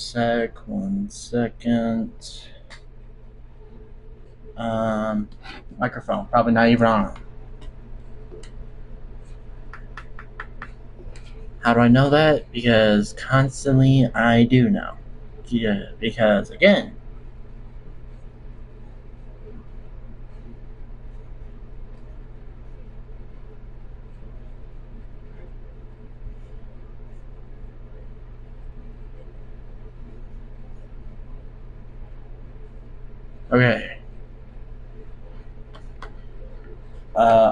sec. 1 second. Microphone probably not even on. How do I know that? Because constantly I do know. Yeah, because again. Okay.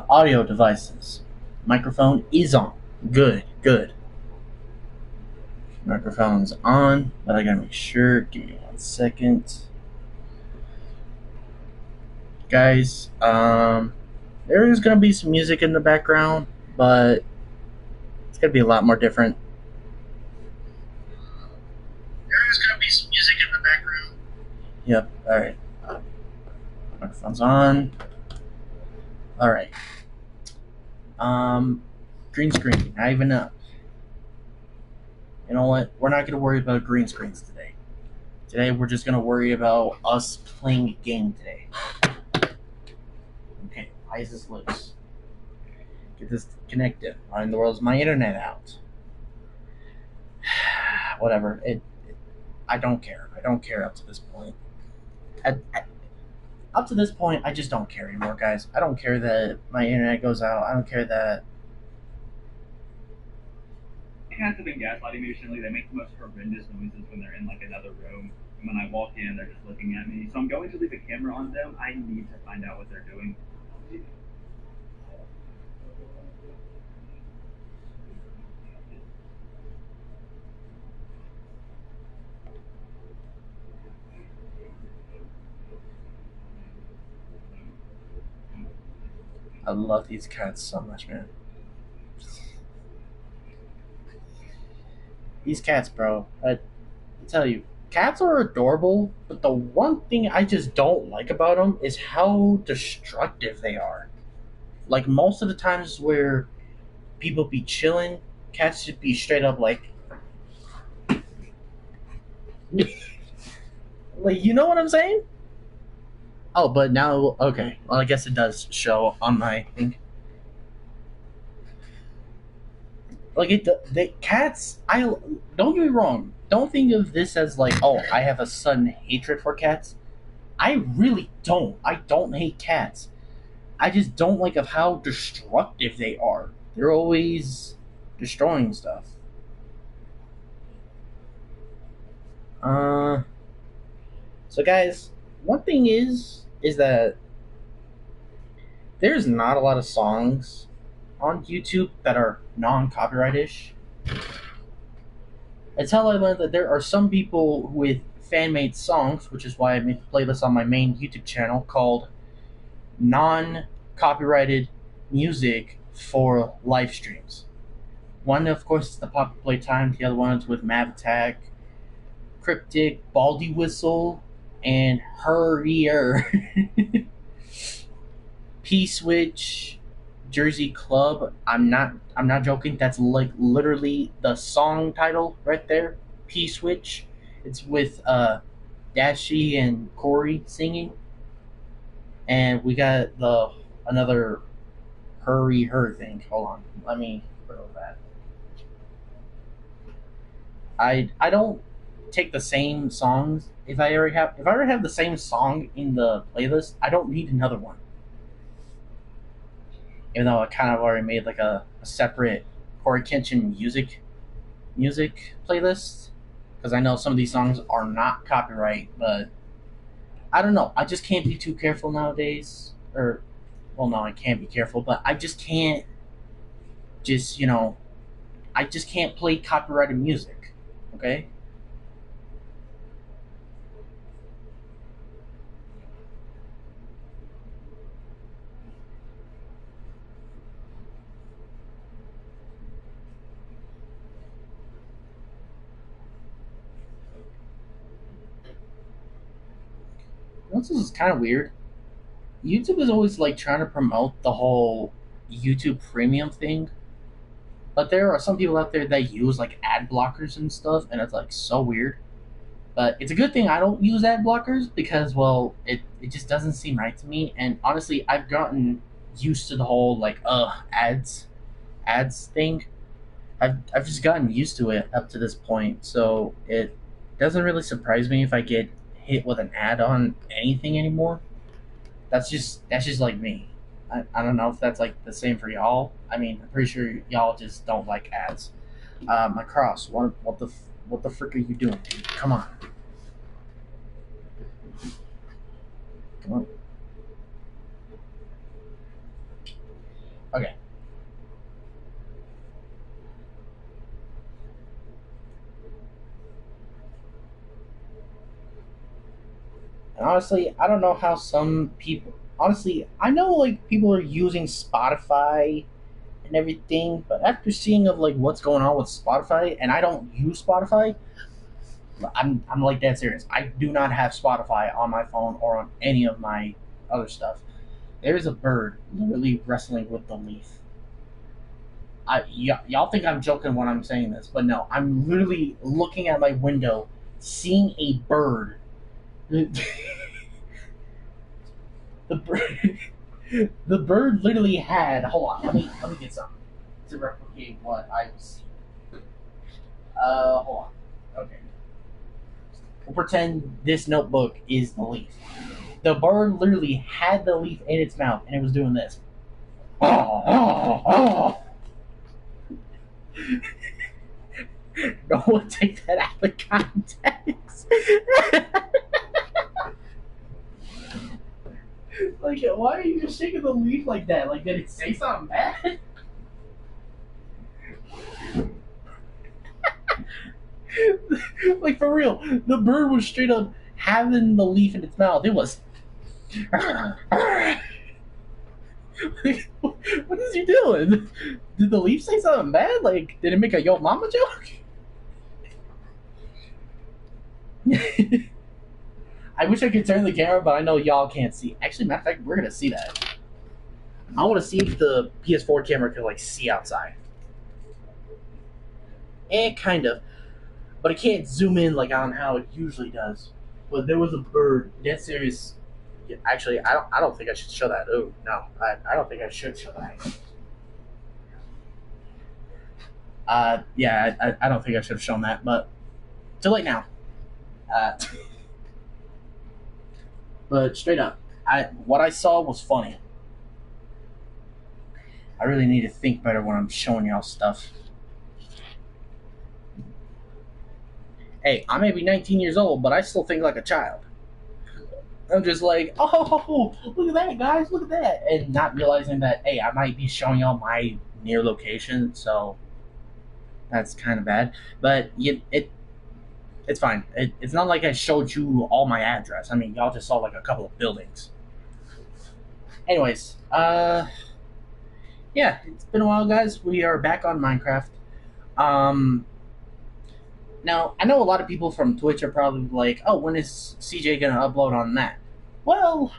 Audio devices. Microphone is on. Good, good. Microphone's on, but I gotta make sure. Give me 1 second. Guys, there is gonna be some music in the background, but it's gonna be a lot more different. There is gonna be some music in the background. Yep, alright. Microphone's on. Alright. Green screen, not even up. You know what? We're not gonna worry about green screens today. Today we're just gonna worry about us playing a game today. Okay, why is this loose? Get this connected. Why in the world is my internet out? Whatever. I don't care. I don't care up to this point. Up to this point, I just don't care anymore, guys. I don't care that my internet goes out. I don't care that. Cats have been gaslighting me recently. They make the most horrendous noises when they're in like another room. And when I walk in, they're just looking at me. So I'm going to leave a camera on them. I need to find out what they're doing. I love these cats so much, man. These cats, bro. I tell you, cats are adorable, but the one thing I just don't like about them is how destructive they are. Like most of the times where people be chilling, cats should be straight up like, like you know what I'm saying? Oh, but now okay. Well, I guess it does show on my thing. Like the cats. I don't get me wrong. Don't think of this as like, oh, I have a sudden hatred for cats. I really don't. I don't hate cats. I just don't like of how destructive they are. They're always destroying stuff. Uh, so guys, one thing is that there's not a lot of songs on YouTube that are non-copyright ish. It's how I learned that there are some people with fan-made songs, which is why I made a playlist on my main YouTube channel called non-copyrighted music for live streams. One, of course, is the Poppy Playtime. The other one is with Mav Attack, Cryptic, Baldy Whistle, and Hurrier. P Switch, Jersey Club. I'm not joking. That's like literally the song title right there. P Switch. It's with Dashi and Corey singing. And we got the another Hurry Her thing. Hold on. Let me throw that. I don't take the same songs. If I already have the same song in the playlist, I don't need another one. Even though I kind of already made like a separate Corey Kenshin music playlist, because I know some of these songs are not copyright, but I don't know. I just can't be too careful nowadays. Or, well, no, I can't be careful, but I just can't. Just I just can't play copyrighted music. Okay. This is kind of weird. YouTube is always like trying to promote the whole YouTube Premium thing, but there are some people out there that use like ad blockers and stuff, and it's like so weird. But it's a good thing I don't use ad blockers because, well, it just doesn't seem right to me. And honestly, I've gotten used to the whole like ads thing. I've just gotten used to it up to this point, so it doesn't really surprise me if I get hit with an ad on anything anymore. That's just like me. I don't know if that's like the same for y'all. I mean, I'm pretty sure y'all just don't like ads. My cross. What the frick are you doing, dude? Come on, come on. Okay. And honestly, I don't know how some people. Honestly, I know like people are using Spotify and everything, but after seeing of like what's going on with Spotify, and I don't use Spotify, I'm like that serious. I do not have Spotify on my phone or on any of my other stuff. There's a bird literally wrestling with the leaf. Y'all think I'm joking when I'm saying this, but no, I'm literally looking at my window, seeing a bird. the bird, the bird literally had. Hold on, let me get some to replicate what I was seeing. Hold on. Okay, we'll pretend this notebook is the leaf. The bird literally had the leaf in its mouth, and it was doing this. No one take that out of context. Like, why are you just shaking the leaf like that? Like, did it say something bad? Like, for real, the bird was straight up having the leaf in its mouth. It was. Like, what is he doing? Did the leaf say something bad? Like, did it make a yo mama joke? I wish I could turn the camera, but I know y'all can't see. Actually, matter of fact, we're gonna see that. I want to see if the PS4 camera can like see outside. Kind of, but it can't zoom in like on how it usually does. But there was a bird. Dead serious. Yeah, actually, I don't think I should show that. Oh no, I don't think I should show that. Yeah, I don't think I should have shown that, but too late now. Uh, but straight up, what I saw was funny. I really need to think better when I'm showing y'all stuff. Hey, I may be 19 years old, but I still think like a child. I'm just like, oh, look at that, guys, look at that, and not realizing that, hey, I might be showing y'all my near location, so that's kind of bad. But it's fine. It's not like I showed you all my address. I mean, y'all just saw like a couple of buildings. Anyways, yeah, it's been a while, guys. We are back on Minecraft. Um, Now, I know a lot of people from Twitch are probably like, oh, when is CJ going to upload on that? Well,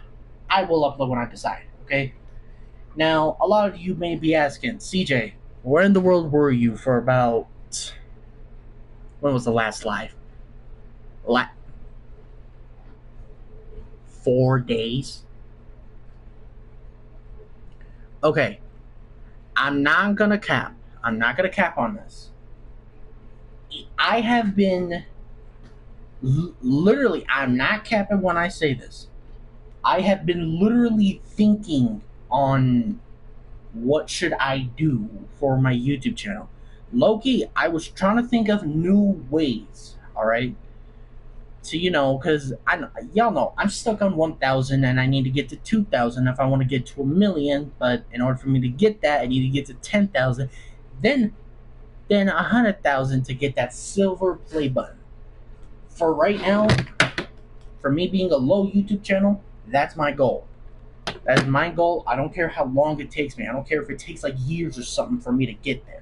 I will upload when I decide, okay? Now, a lot of you may be asking, CJ, where in the world were you for about. When was the last live? 4 days? Okay, I'm not going to cap. I'm not going to cap on this. I have been literally, I'm not capping when I say this. I have been literally thinking on what should I do for my YouTube channel. Loki, I was trying to think of new ways, all right? So, because y'all know, I'm stuck on 1,000 and I need to get to 2,000 if I want to get to 1,000,000. But in order for me to get that, I need to get to 10,000. Then 100,000 to get that silver play button. For right now, for me being a low YouTube channel, that's my goal. That is my goal. I don't care how long it takes me. I don't care if it takes like years or something for me to get there.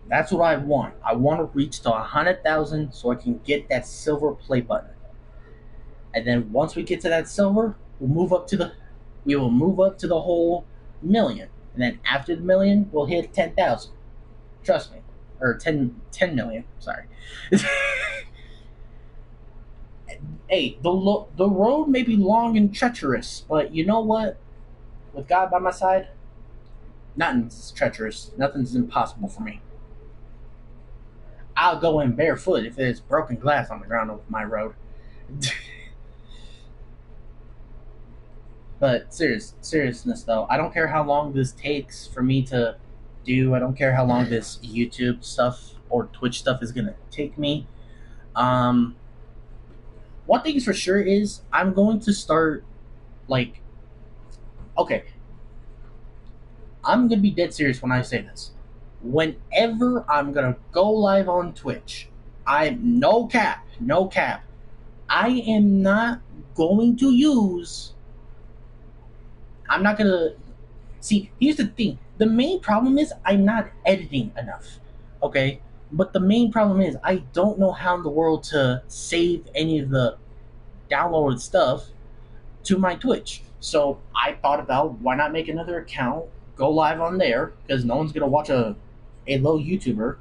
That's what I want. I want to reach to 100,000 so I can get that silver play button. And then once we get to that silver, we will move up to the whole 1,000,000. And then after the 1,000,000, we'll hit 10,000. Trust me. or 10 million. Sorry. Hey, the road may be long and treacherous, but you know what? With God by my side, nothing's treacherous. Nothing's impossible for me. I'll go in barefoot if there's broken glass on the ground of my road. But seriousness though, I don't care how long this takes for me to do. I don't care how long this YouTube stuff or Twitch stuff is gonna take me. Um, one thing is for sure is I'm going to start like okay, I'm gonna be dead serious when I say this. Whenever I'm gonna go live on Twitch, I'm no cap. I am not going to use. I'm not gonna see. Here's the thing. The main problem is I'm not editing enough. Okay, but the main problem is I don't know how in the world to save any of the downloaded stuff to my Twitch. So I thought about why not make another account, go live on there, because no one's gonna watch a low YouTuber.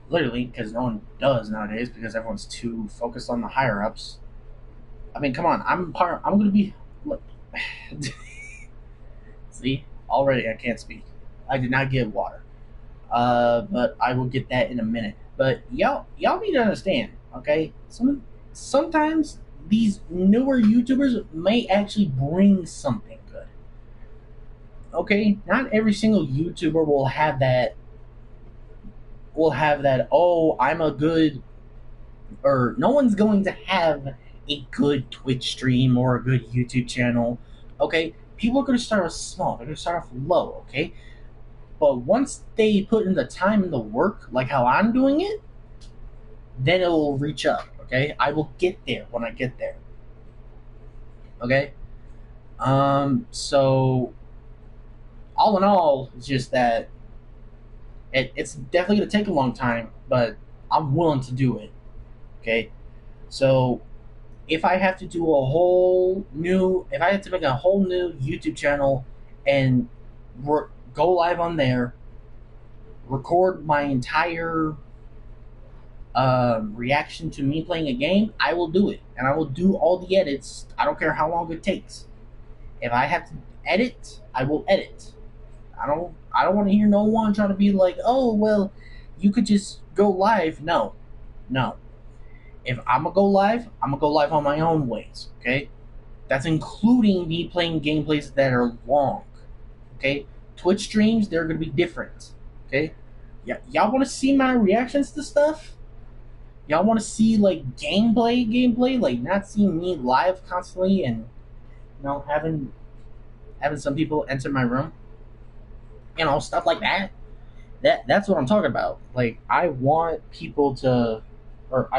Literally, because no one does nowadays, because everyone's too focused on the higher ups. I mean, come on, I'm gonna be. Look. See, already I can't speak. I did not get water. But I will get that in a minute. But y'all need to understand, okay? Sometimes these newer YouTubers may actually bring something good. Okay, not every single YouTuber will have that. Will have that. Oh, I'm a good. Or no one's going to have a good Twitch stream or a good YouTube channel. Okay, people are going to start off small. They're going to start off low. Okay, but once they put in the time and the work, like how I'm doing it, then it will reach up. Okay, I will get there when I get there. Okay, so all in all, it's just that it's definitely gonna take a long time, but I'm willing to do it. Okay, so if I have to do if I have to make a whole new YouTube channel and go live on there, record my entire reaction to me playing a game, I will do it, and I will do all the edits. I don't care how long it takes. If I have to edit, I will edit. I don't want to hear no one trying to be like, oh well, you could just go live. No, no. If I'm gonna go live, I'm gonna go live on my own ways. Okay, that's including me playing gameplays that are long. Okay, Twitch streams they're gonna be different. Okay, yeah, y'all want to see my reactions to stuff? Y'all want to see like gameplay, like not seeing me live constantly and having some people enter my room, stuff like that. That's what I'm talking about. Like I want people to, or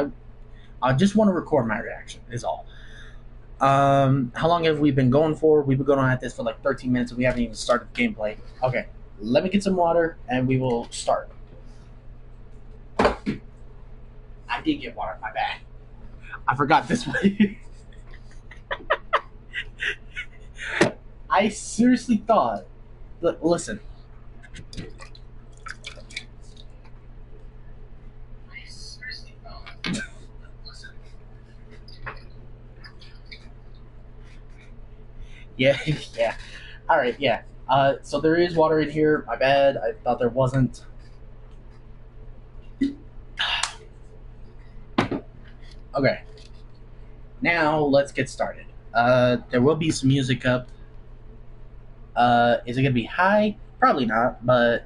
I just want to record my reaction. Is all. How long have we been going for? We've been going on at this for like 13 minutes, and we haven't even started gameplay. Okay, let me get some water, and we will start. I did get water. My bad. I forgot this way. I seriously thought. Listen. I seriously thought. Listen. Yeah, yeah. All right, yeah. So there is water in here. My bad. I thought there wasn't. Okay. Now let's get started. There will be some music up. Is it gonna be high? Probably not, but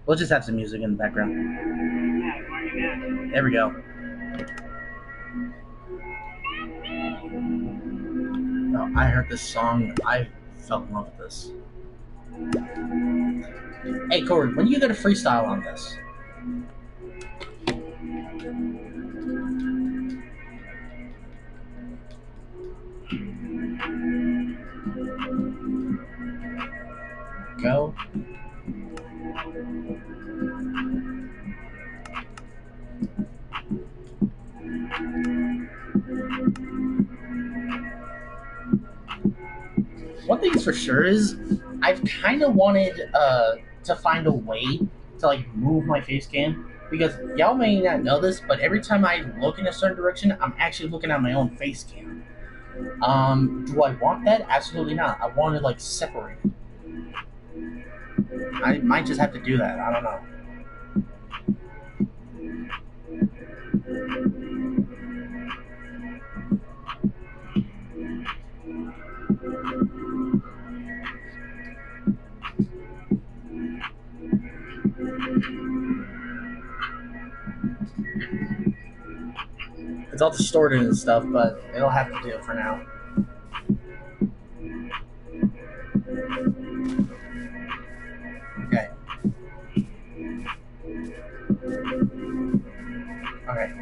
we'll just have some music in the background. There we go. Oh, I heard this song. I fell in love with this. Hey, Corey, when are you gonna freestyle on this? Go. One thing for sure is I've kind of wanted to find a way to like move my face cam because y'all may not know this, but every time I look in a certain direction, I'm actually looking at my own face cam. Do I want that? Absolutely not. I want to like separate it. I might just have to do that. I don't know. It's all distorted and stuff, but it'll have to do for now. Okay. Okay.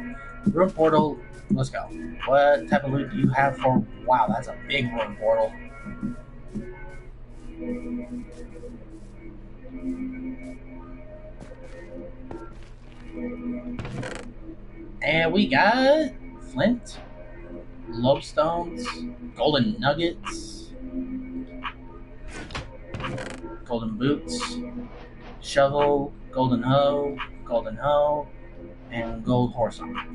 Room portal. Let's go. What type of loot do you have for? Wow, that's a big room portal. And we got flint, lobestones, golden nuggets, golden boots, shovel, golden hoe, and gold horse armor.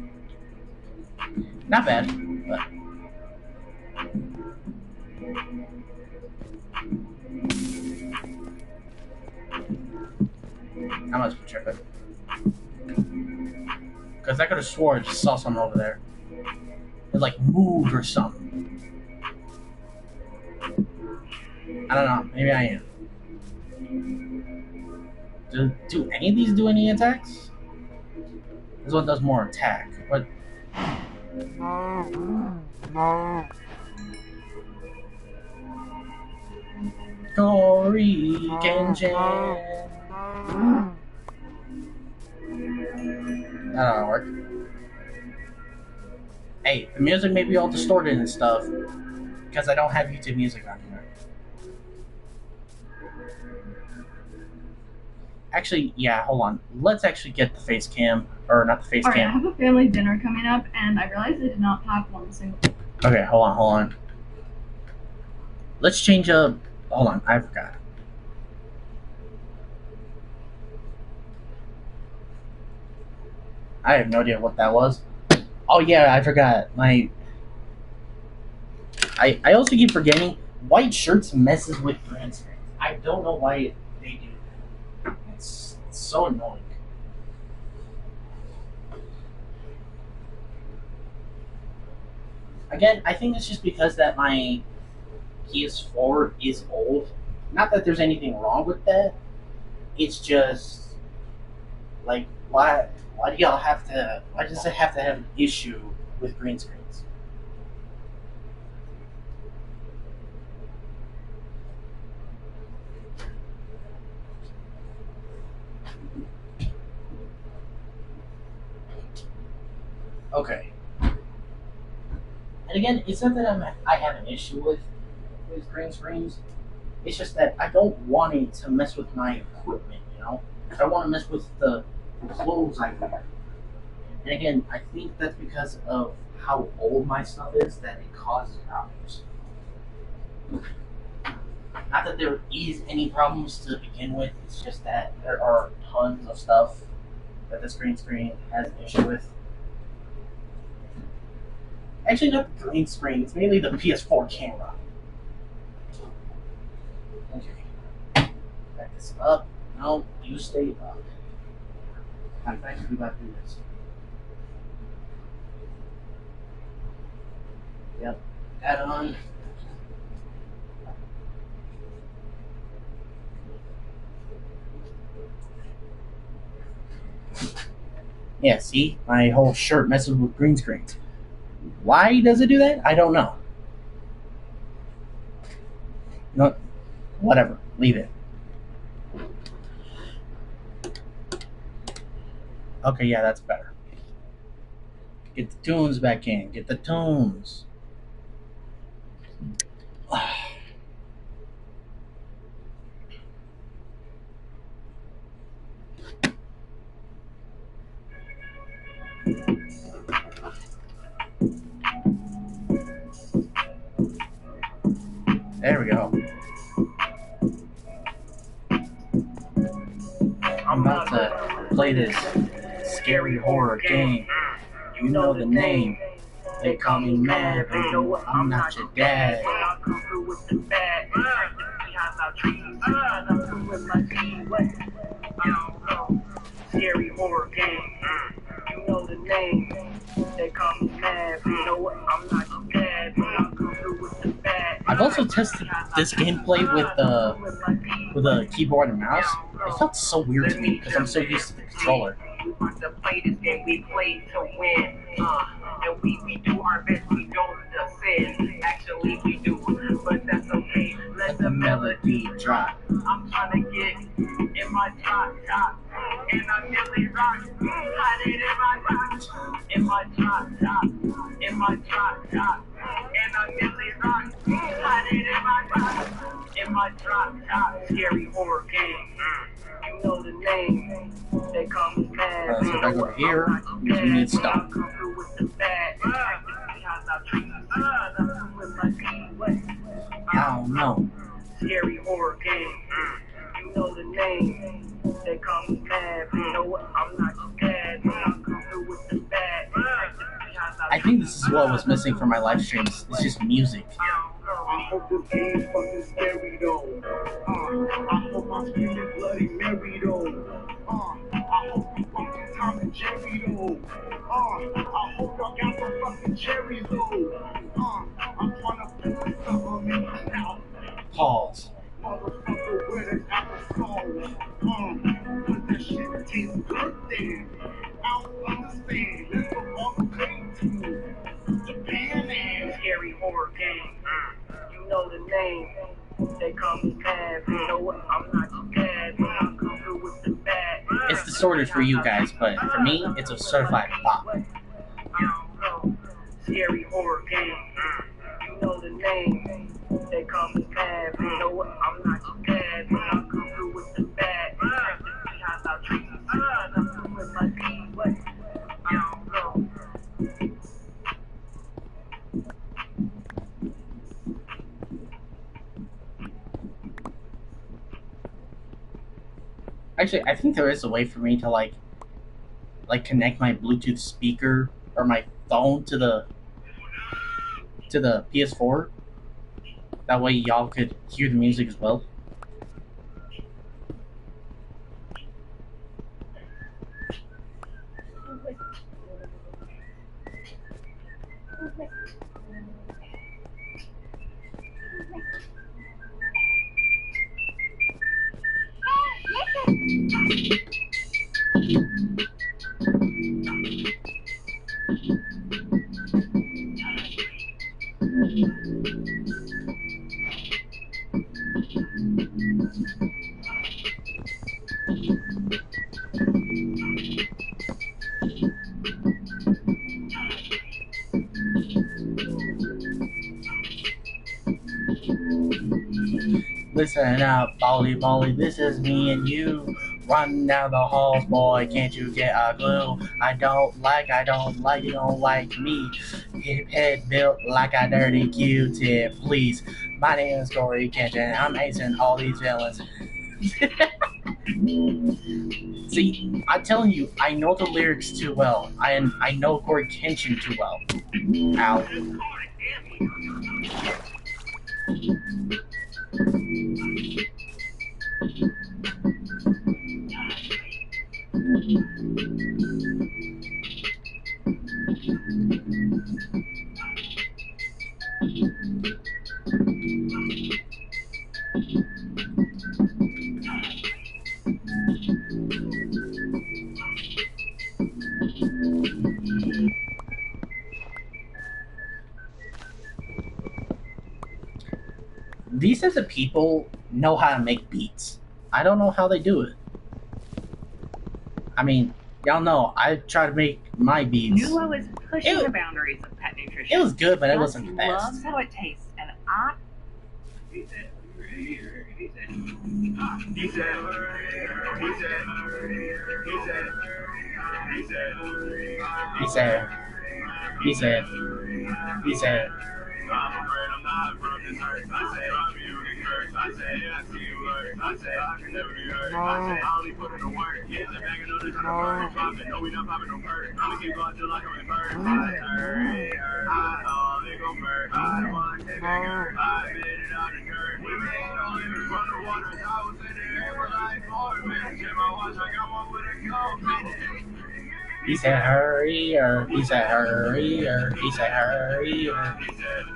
Not bad, but how much for check it? Because I could have swore I just saw something over there. It like moved or something. I don't know. Maybe I am. Do any of these do any attacks? This one does more attack, but Tori Kenshin. That'll work. Hey, the music may be all distorted and stuff because I don't have YouTube music on here. Actually, yeah, hold on. Let's actually get the face cam, or not the face Alright, I cam. have a family dinner coming up, and I realized I did not pack one single. Okay, hold on. Let's change up. Hold on, I forgot. I have no idea what that was. Oh yeah, I forgot. I also keep forgetting white shirts messes with green screens. I don't know why they do that. It's so annoying. Again, I think it's just because that my PS4 is old. Not that there's anything wrong with that. It's just like why do y'all have to why does it have to have an issue with green screens? Okay. And again, it's not that I have an issue with green screens. It's just that I don't want it to mess with my equipment, you know? I don't want to mess with the clothes I wear. And again, I think that's because of how old my stuff is that it causes problems. Not that there is any problems to begin with, it's just that there are tons of stuff that this green screen has an issue with. Actually, not the green screen, it's mainly the PS4 camera. Okay. Back this up. No, you stay up. In fact, we got to do this. Yep. Add on. Yeah, see? My whole shirt messes with green screens. Why does it do that? I don't know. No, whatever. Leave it. Okay, yeah, that's better. Get the tunes back in. Get the tunes. There we go. play this scary horror game. You know the name. They call me mad, but I'm not your dad. Scary horror game. You know the name. They call me mad, but you know what? I'm not your dad. But I'll come through with the bad. I've also tested this gameplay with a keyboard and mouse. It felt so weird to me because I'm so used to the controller. We want to play this game, we play to win. And we do our best, we don't sin. Actually, we do, but that's okay. Let the melody drop. I'm trying to get in my top, and I nearly rock. Hide it in my top, in my top, in my top, and I nearly rock. Hide it in my top, in my top. Scary horror game. You know the name. They call me mad. So if I go here, you need stop. I don't know. Scary horror game. You know the name. They call me mad. You know what? I'm not your dad. I'll come through with the bad. I think this is what was missing from my live streams. It's just music. I hope this game's fucking scary though. I hope I'm screaming Bloody Mary though. I hope you fucking Tom and Jerry though. I hope y'all got some fucking cherries though. I'm trying to put this stuff on me now. Pause. Motherfucker, where the alcohol? Cause that shit tastes good then. I don't understand. Let's go all the way to Japan and scary horror game. You know the name. They call me mad. You know what? I'm not your dad. But I'll come through with the bad. It's distorted for you guys, but for me, it's a certified pop. Scary horror game. You know the name. They call me mad. You know what? I'm not your dad. But I'll come through with the bad. Actually, I think there is a way for me to like connect my Bluetooth speaker or my phone to the PS4. That way, y'all could hear the music as well. Listen up, Bolly, this is me and you. Running down the halls, boy, can't you get a clue? I don't like, you don't like me. Hip head built like a dirty Q-tip, please. My name is Corey Kenshin, I'm acing all these villains. See, I'm telling you, I know the lyrics too well. I know Corey Kenshin too well. Ow. These types of people know how to make beats. I don't know how they do it. I mean, y'all know I try to make my beats. Nulo is pushing the boundaries of pet nutrition. It was good, but it wasn't the He best. loves how it tastes, and I. He said, I said, yeah, I see you work. I said, I can never be hurt. I said, I only put in the work. Yeah, the bag of notice on the bird. Popping, no, we not popping no bird. I'ma keep going till I can revert. I only go bird. I want to take a girl. I made it out of dirt. We made it all in from the waters. I was in the air for like 4 minutes. Check my watch, I got one with a gold minute. He said, hurrier. He said, hurrier. He said, hurrier. He said,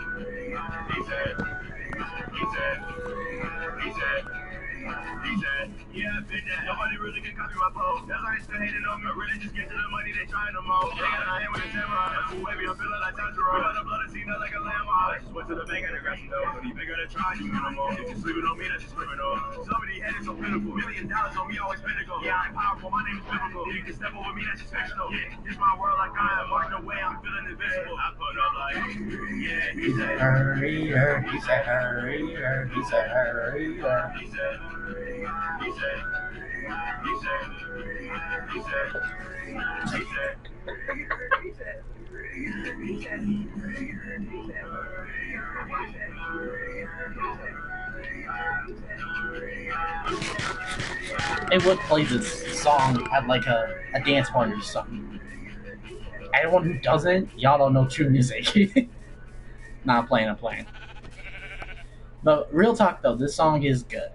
yeah, I fit that. Nobody really can copy my pose. That's why they still hating on me. I really just get to the money, they trying to mold. They got a hand with a samurai. That's who baby, I'm feeling like Tanjiro. We got the blood and seen like a lamb. I just went to the bank and the grassy nose. When you bigger than try, you get them all. If you sleeping on me, that's just criminal. Somebody headed so pitiful. $1,000,000 on me, always pinnacle. Yeah, I'm powerful, my name is biblical. If you can step over me, that's just fictional. Yeah, it's my world like I am. Marking away, I'm feeling invisible. I put up like, yeah, he said, Hurrier. He said, hurrier. He said, hurrier. he said, he said, he said, he said, he said, They would play this song at like a dance party or something. Anyone who doesn't, y'all don't know true music. Not playing, I'm playing. But real talk though, this song is good.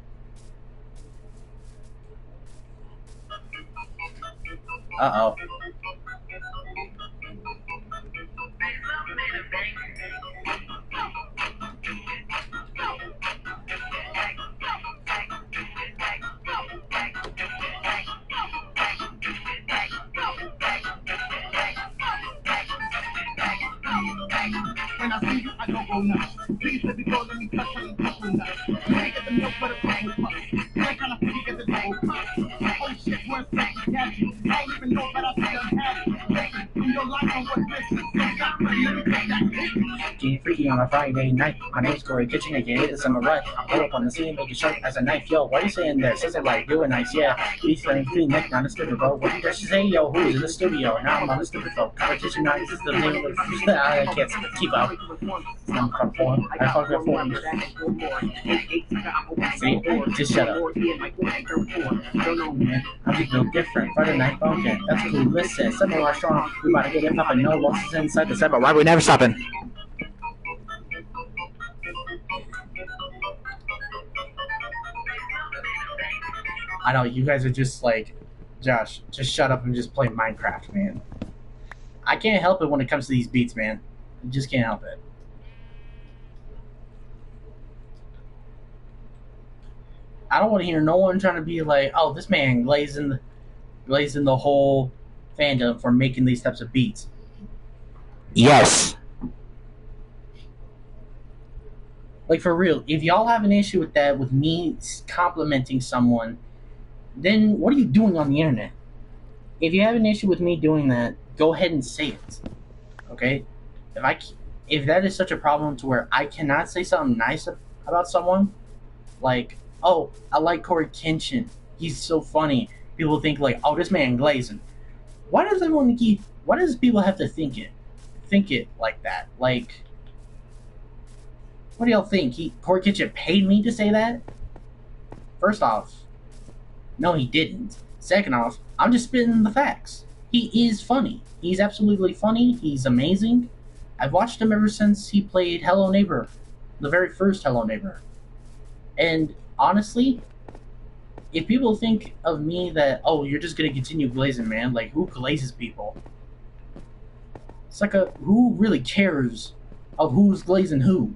Uh-oh. When I see you, I don't go nuts. Please let me go, let me touch on the couple nuts. Can't get the milk for the couple puffs. That kind of food get the double puffs. Oh shit, where's that catchy? I don't even know, but I think I'm happy. In your life, I'm what this is. So stop, let me take that hit. Getting freaky on a Friday night. My name's Corey Kitchen, aka the Summer Rut. I pull up on the scene, making sharp as a knife. Yo, what are you saying there? Says it like doing nice, yeah. He's playing clean neck, not a studio, bro. What did you say? Yo, who's in the studio? Now I'm on the stupid phone. Competition night is the name of the I can't keep up. I'm conform. I fuck up form. See? Just shut up. I'm just built different. Friday night funkin'. That's cool. Listen, Summer Rut strong. We about to get it poppin'. No losses inside the set, but why we never stopping? I know, you guys are just like, Josh, just shut up and just play Minecraft, man. I can't help it when it comes to these beats, man. I just can't help it. I don't want to hear no one trying to be like, oh, this man glazing the whole fandom for making these types of beats. Yes. Like, for real, if y'all have an issue with that, with me complimenting someone, then what are you doing on the internet? If you have an issue with me doing that, go ahead and say it. Okay? If that is such a problem to where I cannot say something nice about someone, like, oh, I like Corey Kenshin, he's so funny. People think like, oh, this man glazing. Why does people have to think it like that? Like, what do y'all think? Corey Kenshin paid me to say that? First off, no, he didn't. Second off, I'm just spitting the facts. He is funny. He's absolutely funny. He's amazing. I've watched him ever since he played Hello Neighbor, the very first Hello Neighbor. And honestly, if people think of me that, oh, you're just gonna continue glazing, man, like, who glazes people? It's like who really cares of who's glazing who?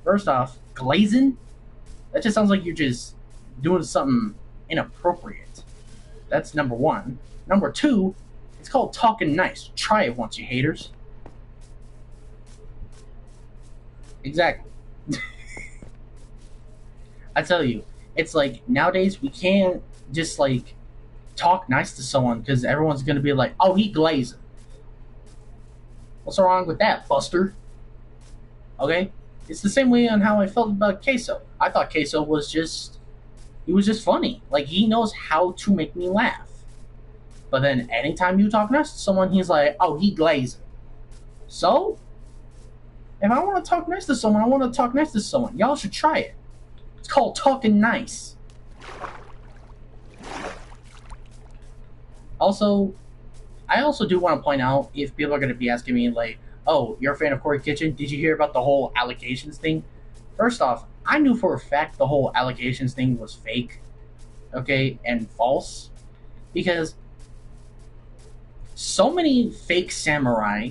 First off, glazing? That just sounds like you're just doing something inappropriate. That's number one. Number two, it's called talking nice. Try it once, you haters. Exactly. I tell you, it's like, nowadays we can't just like talk nice to someone because everyone's gonna be like, oh, he glazing. What's wrong with that, Buster? Okay? It's the same way on how I felt about Queso. I thought Queso was just funny. Like, he knows how to make me laugh. But then anytime you talk nice to someone, he's like, oh, he glazing. So, if I want to talk nice to someone, I want to talk nice to someone. Y'all should try it. It's called talking nice. Also, I also do want to point out, if people are going to be asking me, like, oh, you're a fan of Corey Kitchen? Did you hear about the whole allegations thing? First off, I knew for a fact the whole allegations thing was fake, okay, and false, because so many fake samurai,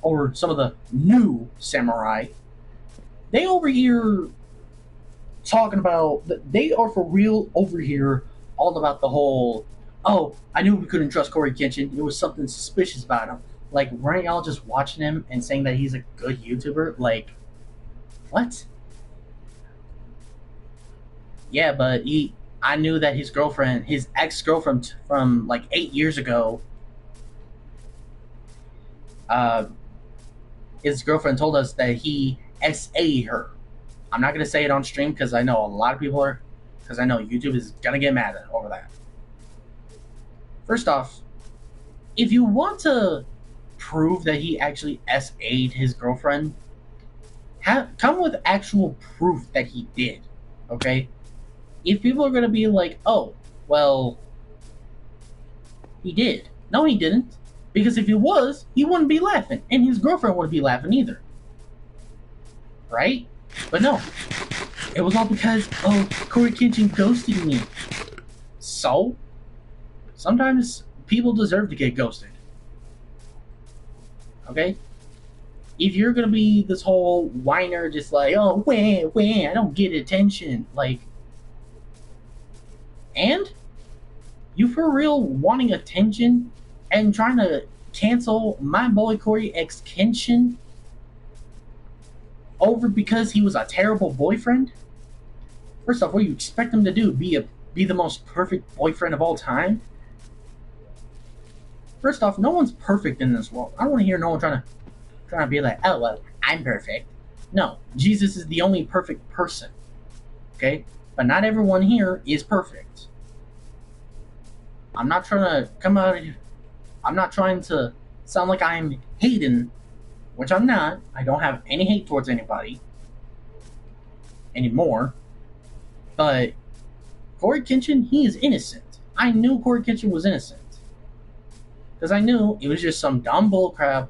or some of the new samurai, they over here talking about, they are for real over here all about the whole, oh, I knew we couldn't trust Corey Kitchen. There was something suspicious about him. Like, weren't y'all just watching him and saying that he's a good YouTuber? Like, what? Yeah, but I knew that his girlfriend, his ex-girlfriend from like 8 years ago, his girlfriend told us that he SA'd her. I'm not going to say it on stream because I know a lot of people are, because I know YouTube is going to get mad over that. First off, if you want to prove that he actually SA'd his girlfriend, come with actual proof that he did, okay? If people are going to be like, oh, well, he did. No, he didn't. Because if he was, he wouldn't be laughing. And his girlfriend wouldn't be laughing either. Right? But no. It was all because, oh, Corey Kitchen ghosted me. So? Sometimes people deserve to get ghosted. Okay? If you're going to be this whole whiner, just like, oh, wah, I don't get attention. Like, and? You for real wanting attention and trying to cancel my boy Corey X Kenshin over because he was a terrible boyfriend? First off, what do you expect him to do? Be the most perfect boyfriend of all time? First off, no one's perfect in this world. I don't want to hear no one trying to be like, oh well, I'm perfect. No, Jesus is the only perfect person. Okay? But not everyone here is perfect. I'm not trying to come out of here. I'm not trying to sound like I'm hating, which I'm not. I don't have any hate towards anybody anymore. But Corey Kitchen, he is innocent. I knew Corey Kitchen was innocent. Because I knew it was just some dumb bullcrap.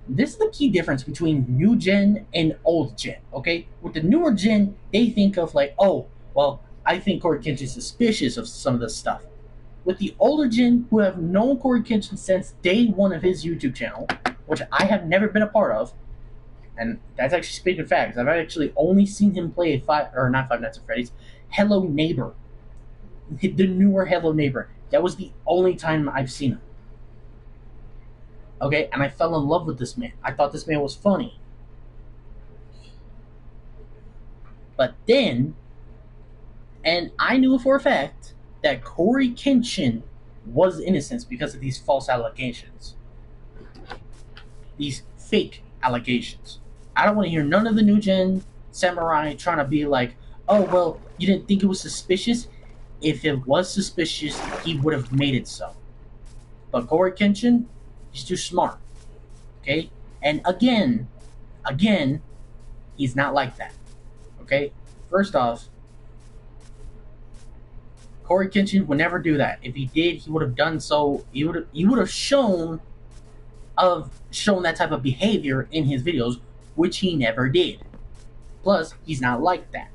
This is the key difference between new gen and old gen, okay? With the newer gen, they think of like, oh, well, I think Corey Kitchen's suspicious of some of this stuff. With the older gen, who have known Corey Kitchen since day one of his YouTube channel, which I have never been a part of, and that's actually speaking facts. I've actually only seen him play not Five Nights at Freddy's, Hello Neighbor. The newer Hello Neighbor. That was the only time I've seen him. Okay, and I fell in love with this man. I thought this man was funny. But then, and I knew for a fact that Corey Kitchen was innocent because of these false allegations. These fake allegations. I don't want to hear none of the new gen samurai trying to be like, oh, well, you didn't think it was suspicious? If it was suspicious, he would have made it so. But Corey Kitchen, he's too smart. Okay? And again, he's not like that. Okay? First off, Corey Kitchen would never do that. If he did, he would have done so. He would have shown that type of behavior in his videos, which he never did. Plus, he's not like that.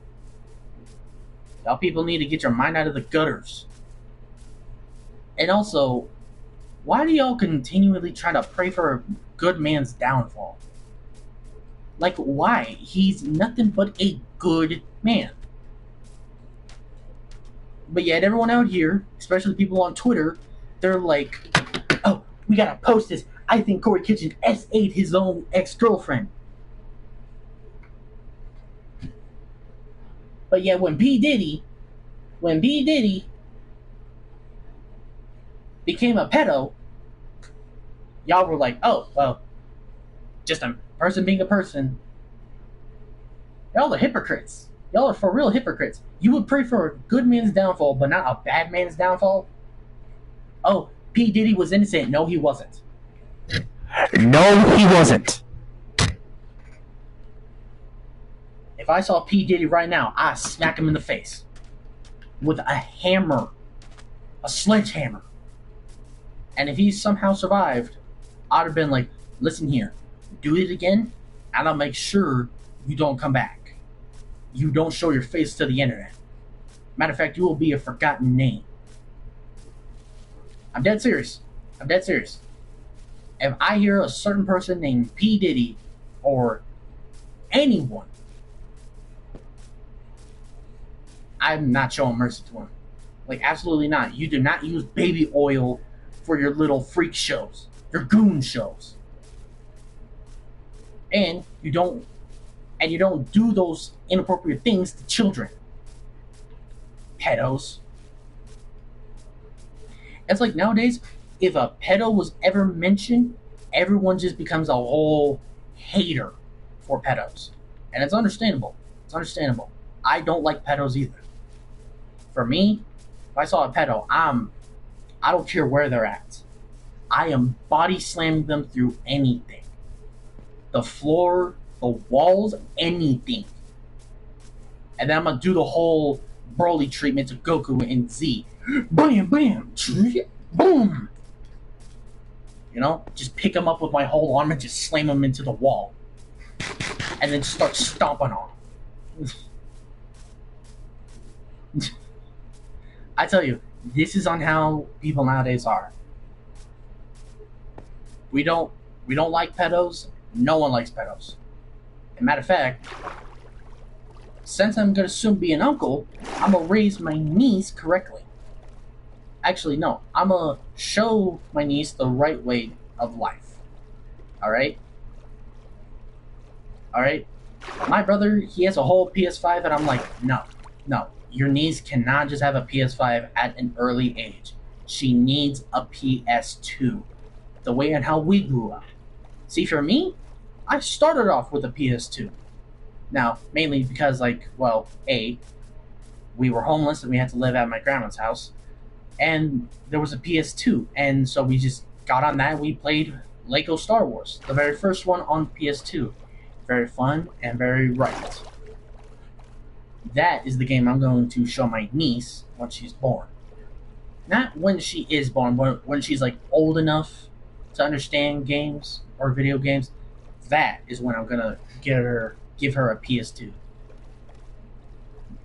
Y'all people need to get your mind out of the gutters. And also, why do y'all continually try to pray for a good man's downfall? Like, why? He's nothing but a good man. But yet everyone out here, especially people on Twitter, they're like, oh, we gotta post this. I think Corey Kitchen SA'd his own ex-girlfriend. But yet when B. Diddy became a pedo, y'all were like, oh, well, just a person being a person. Y'all are hypocrites. Y'all are for real hypocrites. You would pray for a good man's downfall, but not a bad man's downfall? Oh, P. Diddy was innocent. No, he wasn't. No, he wasn't. If I saw P. Diddy right now, I'd smack him in the face with a hammer, a sledgehammer. And if he somehow survived, I'd have been like, listen here, do it again, and I'll make sure you don't come back. You don't show your face to the internet. Matter of fact, you will be a forgotten name. I'm dead serious. I'm dead serious. If I hear a certain person named P. Diddy or anyone, I'm not showing mercy to him. Like, absolutely not. You do not use baby oil for your little freak shows, your goon shows. And you don't do those inappropriate things to children. Pedos. It's like nowadays, if a pedo was ever mentioned, everyone just becomes a whole hater for pedos. And it's understandable. It's understandable. I don't like pedos either. For me, if I saw a pedo, I don't care where they're at. I am body slamming them through anything. The floor, the walls, anything. And then I'm gonna do the whole Broly treatment to Goku and Z. Bam, bam, boom. You know, just pick him up with my whole arm and just slam him into the wall. And then start stomping on him. I tell you, this is on how people nowadays are. We don't like pedos. No one likes pedos. As a matter of fact, since I'm gonna soon be an uncle, I'm gonna raise my niece correctly. Actually, no, I'm gonna show my niece the right way of life. Alright? Alright? My brother, he has a whole PS5, and I'm like, no. Your niece cannot just have a PS5 at an early age. She needs a PS2. The way and how we grew up. See, for me, I started off with a PS2. Now, mainly because, like, well, A, we were homeless and we had to live at my grandma's house. And there was a PS2. And so we just got on that and we played Lego Star Wars. The very first one on PS2. Very fun and very right. That is the game I'm going to show my niece when she's born. Not when she is born, but when she's, like, old enough to understand games or video games. That is when I'm gonna give her a PS2.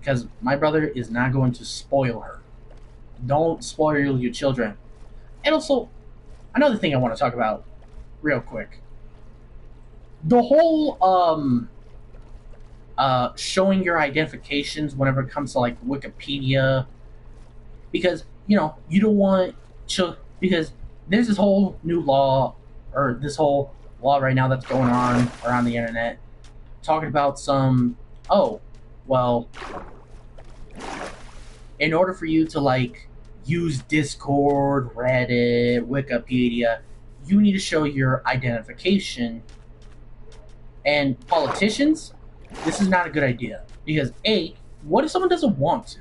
Because my brother is not going to spoil her. Don't spoil your children. And also, another thing I want to talk about real quick. The whole showing your identifications whenever it comes to, like, Wikipedia, because, you know, you don't want because there's this whole new law, or this whole law right now that's going on around the internet, talking about some, in order for you to, like, use Discord, Reddit, Wikipedia, you need to show your identification. And politicians, this is not a good idea. Because, A, what if someone doesn't want to?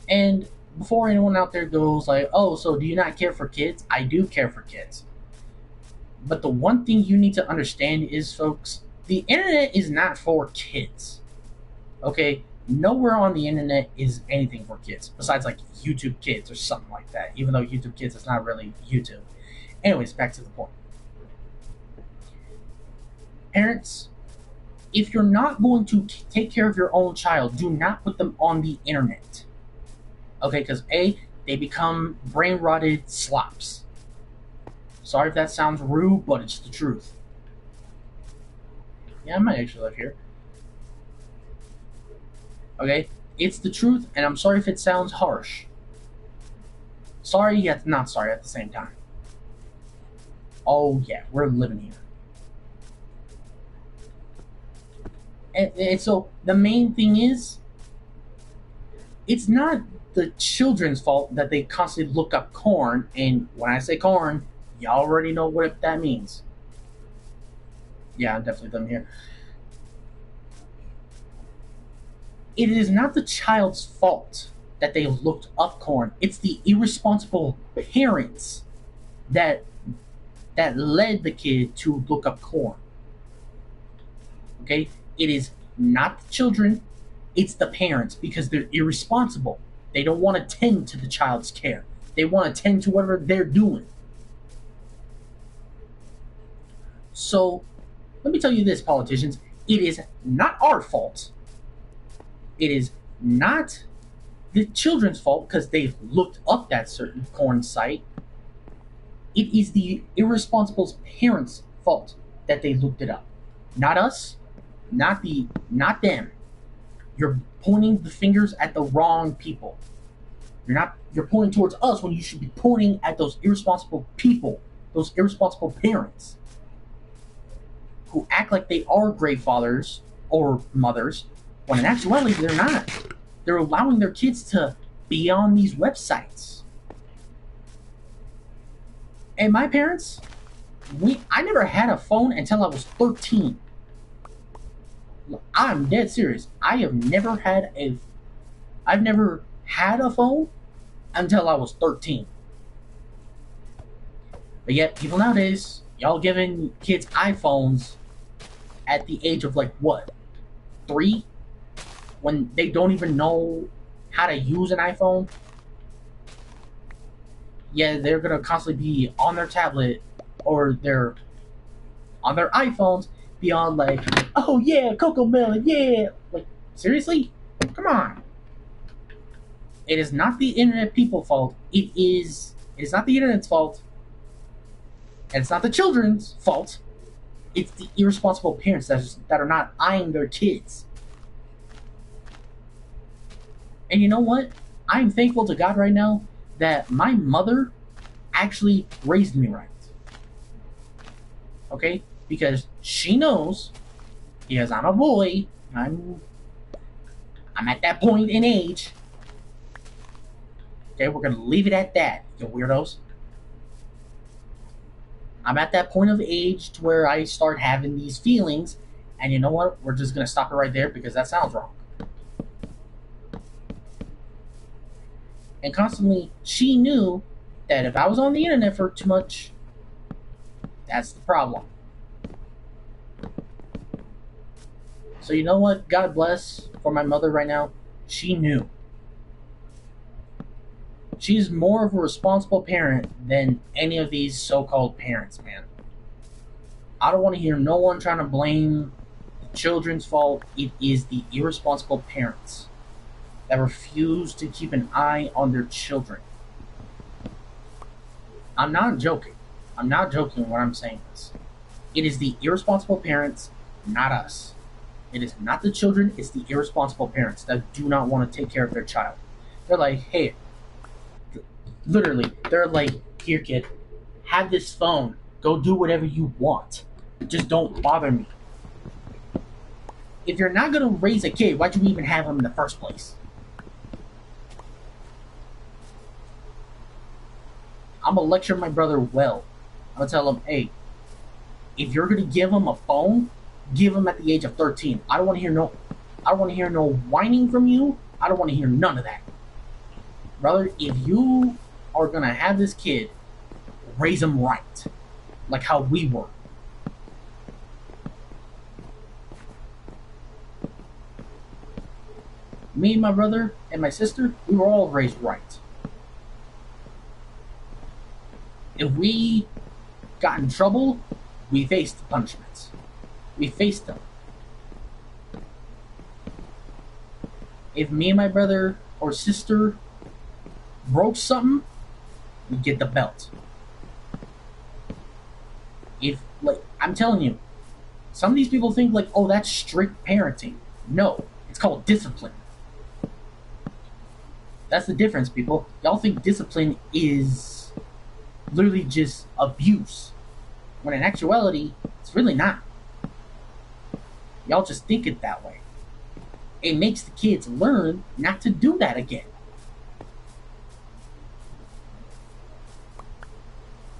And before anyone out there goes like, oh, so do you not care for kids? I do care for kids. But the one thing you need to understand is, folks, the internet is not for kids. Okay? Nowhere on the internet is anything for kids. Besides, like, YouTube Kids or something like that. Even though YouTube Kids is not really YouTube. Anyways, back to the point. Parents, if you're not going to take care of your own child, do not put them on the internet. Okay, because A, they become brain-rotted slops. Sorry if that sounds rude, but it's the truth. Yeah, I might actually live here. Okay, it's the truth, and I'm sorry if it sounds harsh. Sorry, yet not sorry at the same time. Oh yeah, we're living here. And so the main thing is, it's not the children's fault that they constantly look up corn, and when I say corn, y'all already know what that means. Yeah, I'm definitely done here. It is not the child's fault that they looked up corn. It's the irresponsible parents that led the kid to look up corn. Okay? It is not the children, it's the parents because they're irresponsible. They don't want to tend to the child's care. They want to tend to whatever they're doing. So, let me tell you this, politicians. It is not our fault. It is not the children's fault because they've looked up that certain porn site. It is the irresponsible parents' fault that they looked it up. Not us, not them. You're pointing the fingers at the wrong people. You're pointing towards us when you should be pointing at those irresponsible people, those irresponsible parents who act like they are great fathers or mothers, when in actuality they're not. They're allowing their kids to be on these websites. And my parents, I never had a phone until I was 13. I'm dead serious. I've never had a phone until I was 13. But yet, people nowadays, y'all giving kids iPhones at the age of like what? 3? When they don't even know how to use an iPhone? Yeah, they're gonna constantly be on their tablet or on their iPhones, be on like, oh yeah, Coco Melon, yeah. Like, seriously? Come on. It is not the internet people's fault. It's not the internet's fault. And it's not the children's fault. It's the irresponsible parents that are not eyeing their kids. And you know what? I'm thankful to God right now that my mother actually raised me right. Okay? Because she knows, because I'm a boy, I'm at that point in age. Okay, we're gonna leave it at that, you weirdos. I'm at that point of age to where I start having these feelings, and you know what? We're just gonna stop it right there because that sounds wrong. And constantly, she knew that if I was on the internet for too much, that's the problem. So you know what? God bless for my mother right now. She knew. She's more of a responsible parent than any of these so-called parents, man. I don't want to hear no one trying to blame the children's fault. It is the irresponsible parents that refuse to keep an eye on their children. I'm not joking. I'm not joking when I'm saying this. It is the irresponsible parents, not us. It is not the children, it's the irresponsible parents that do not want to take care of their child. They're like, hey, literally, they're like, here kid, have this phone. Go do whatever you want. Just don't bother me. If you're not going to raise a kid, why'd you even have him in the first place? I'm going to lecture my brother well. I'm going to tell him, hey, if you're going to give him a phone, give him at the age of 13. I don't want to hear no whining from you. I don't want to hear none of that. Brother, if you are going to have this kid, raise him right. Like how we were. Me and my brother and my sister, we were all raised right. If we got in trouble, we faced the punishments. We faced them. If me and my brother or sister broke something, we get the belt. I'm telling you, some of these people think like, oh, that's strict parenting. No, it's called discipline. That's the difference, people. Y'all think discipline is literally just abuse, when in actuality, it's really not. Y'all just think it that way. It makes the kids learn not to do that again.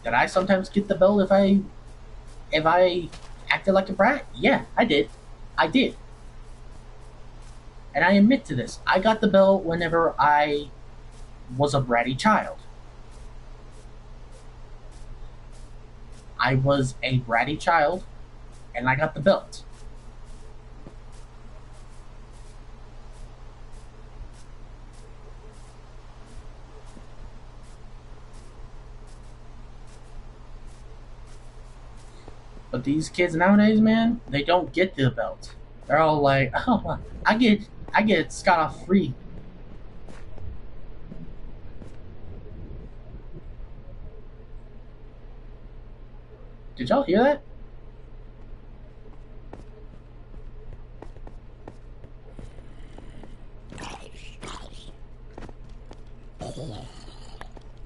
Did I sometimes get the belt if I acted like a brat? Yeah, I did. And I admit to this. I got the belt whenever I was a bratty child. I was a bratty child, and I got the belt. But these kids nowadays, man, they don't get the belt. They're all like, "Oh, I get scot off free." Did y'all hear that?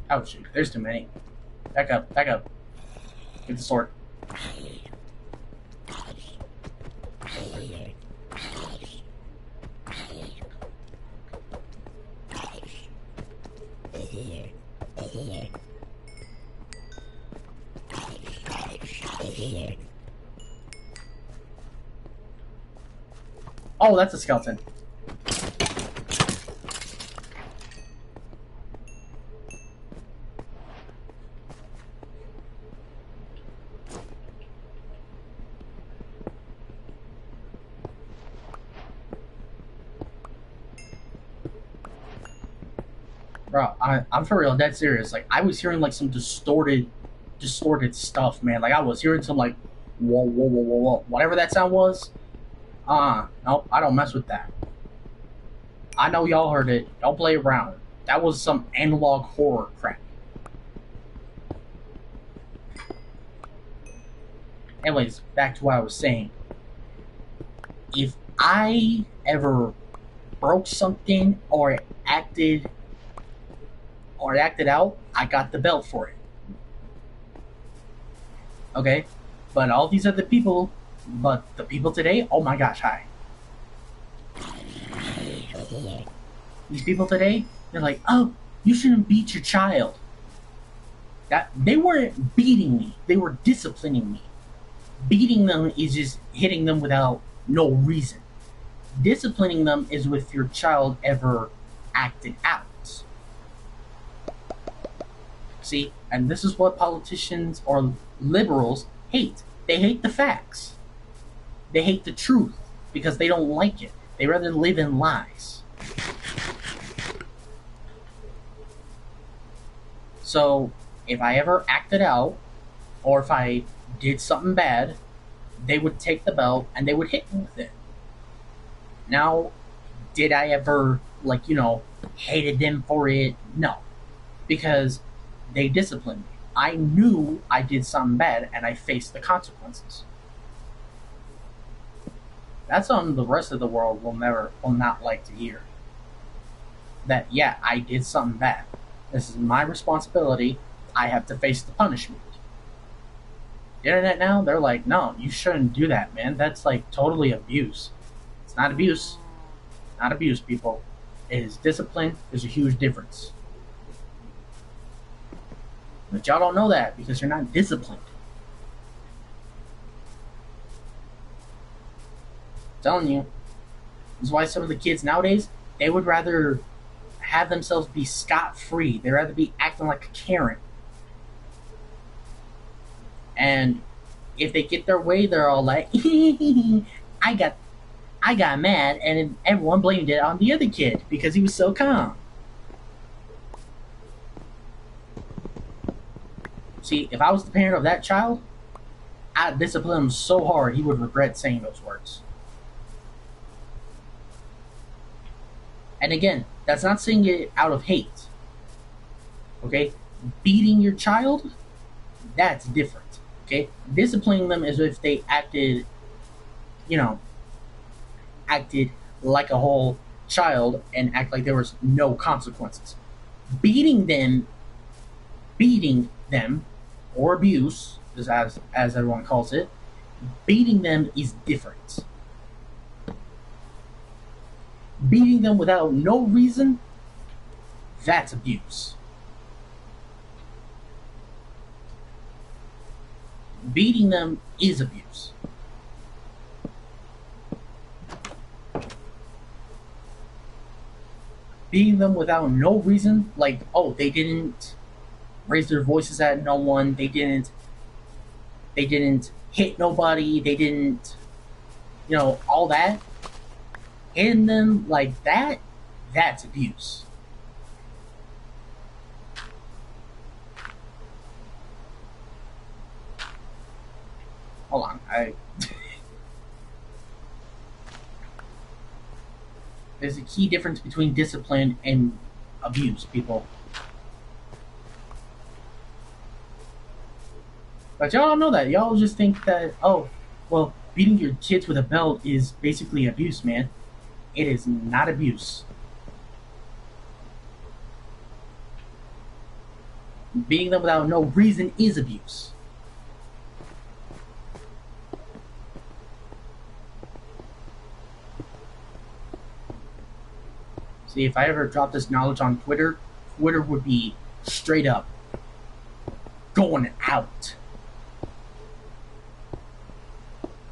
Oh shoot, there's too many. Back up, back up. Get the sword. Oh, that's a skeleton. Bro, I'm for real, dead serious. Like, I was hearing like some distorted stuff, man. Like, I was hearing some like, whoa, whoa, whoa, whoa, whoa, whatever that sound was. Nope, I don't mess with that. I know y'all heard it. Don't play around. That was some analog horror crap. Anyways, back to what I was saying. If I ever broke something or acted out, I got the belt for it. Okay? But all these other people, but the people today, oh my gosh, hi. These people today, they're like, oh, you shouldn't beat your child. That they weren't beating me, they were disciplining me. Beating them is just hitting them without no reason. Disciplining them is if your child ever acted out. See, and this is what politicians or liberals hate. They hate the facts. They hate the truth because they don't like it. They rather live in lies. So, if I ever acted out, or if I did something bad, they would take the belt and they would hit me with it. Now, did I ever, hated them for it? No. Because they disciplined me. I knew I did something bad and I faced the consequences. That's something the rest of the world will not like to hear. That, yeah, I did something bad. This is my responsibility. I have to face the punishment. The internet now, they're like, no, you shouldn't do that, man. That's like totally abuse. It's not abuse. Not abuse, people. It is discipline. There's a huge difference. But y'all don't know that because you're not disciplined. I'm telling you. This is why some of the kids nowadays, they would rather have themselves be scot-free. They'd rather be acting like a Karen. And if they get their way, they're all like, I got mad, and everyone blamed it on the other kid because he was so calm. See, if I was the parent of that child, I'd discipline him so hard he would regret saying those words. And again, that's not saying it out of hate. Okay? Beating your child, that's different. Okay? Disciplining them is if they acted like a whole child and act like there was no consequences. Beating them, or abuse, as everyone calls it, beating them is different. Beating them without no reason, that's abuse. Beating them is abuse. Beating them without no reason, like, oh, they didn't raise their voices at no one, they didn't hit nobody, they didn't, all that. Hitting them like that, that's abuse. hold on. There's a key difference between discipline and abuse, people. But y'all don't know that. Y'all just think that, oh, well, beating your kids with a belt is basically abuse, man. It is not abuse. Beating them without no reason is abuse. See, if I ever dropped this knowledge on Twitter, Twitter would be straight up going out.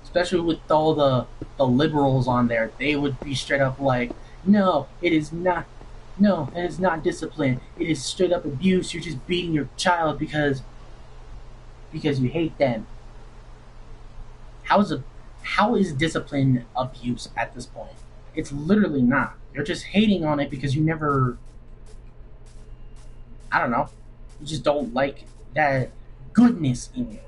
Especially with all the liberals on there, they would be straight up like, no, it is not. No, it is not discipline. It is straight up abuse. You're just beating your child because you hate them. How is discipline abuse at this point? It's literally not. You're just hating on it because you never, I don't know, you just don't like that goodness in you.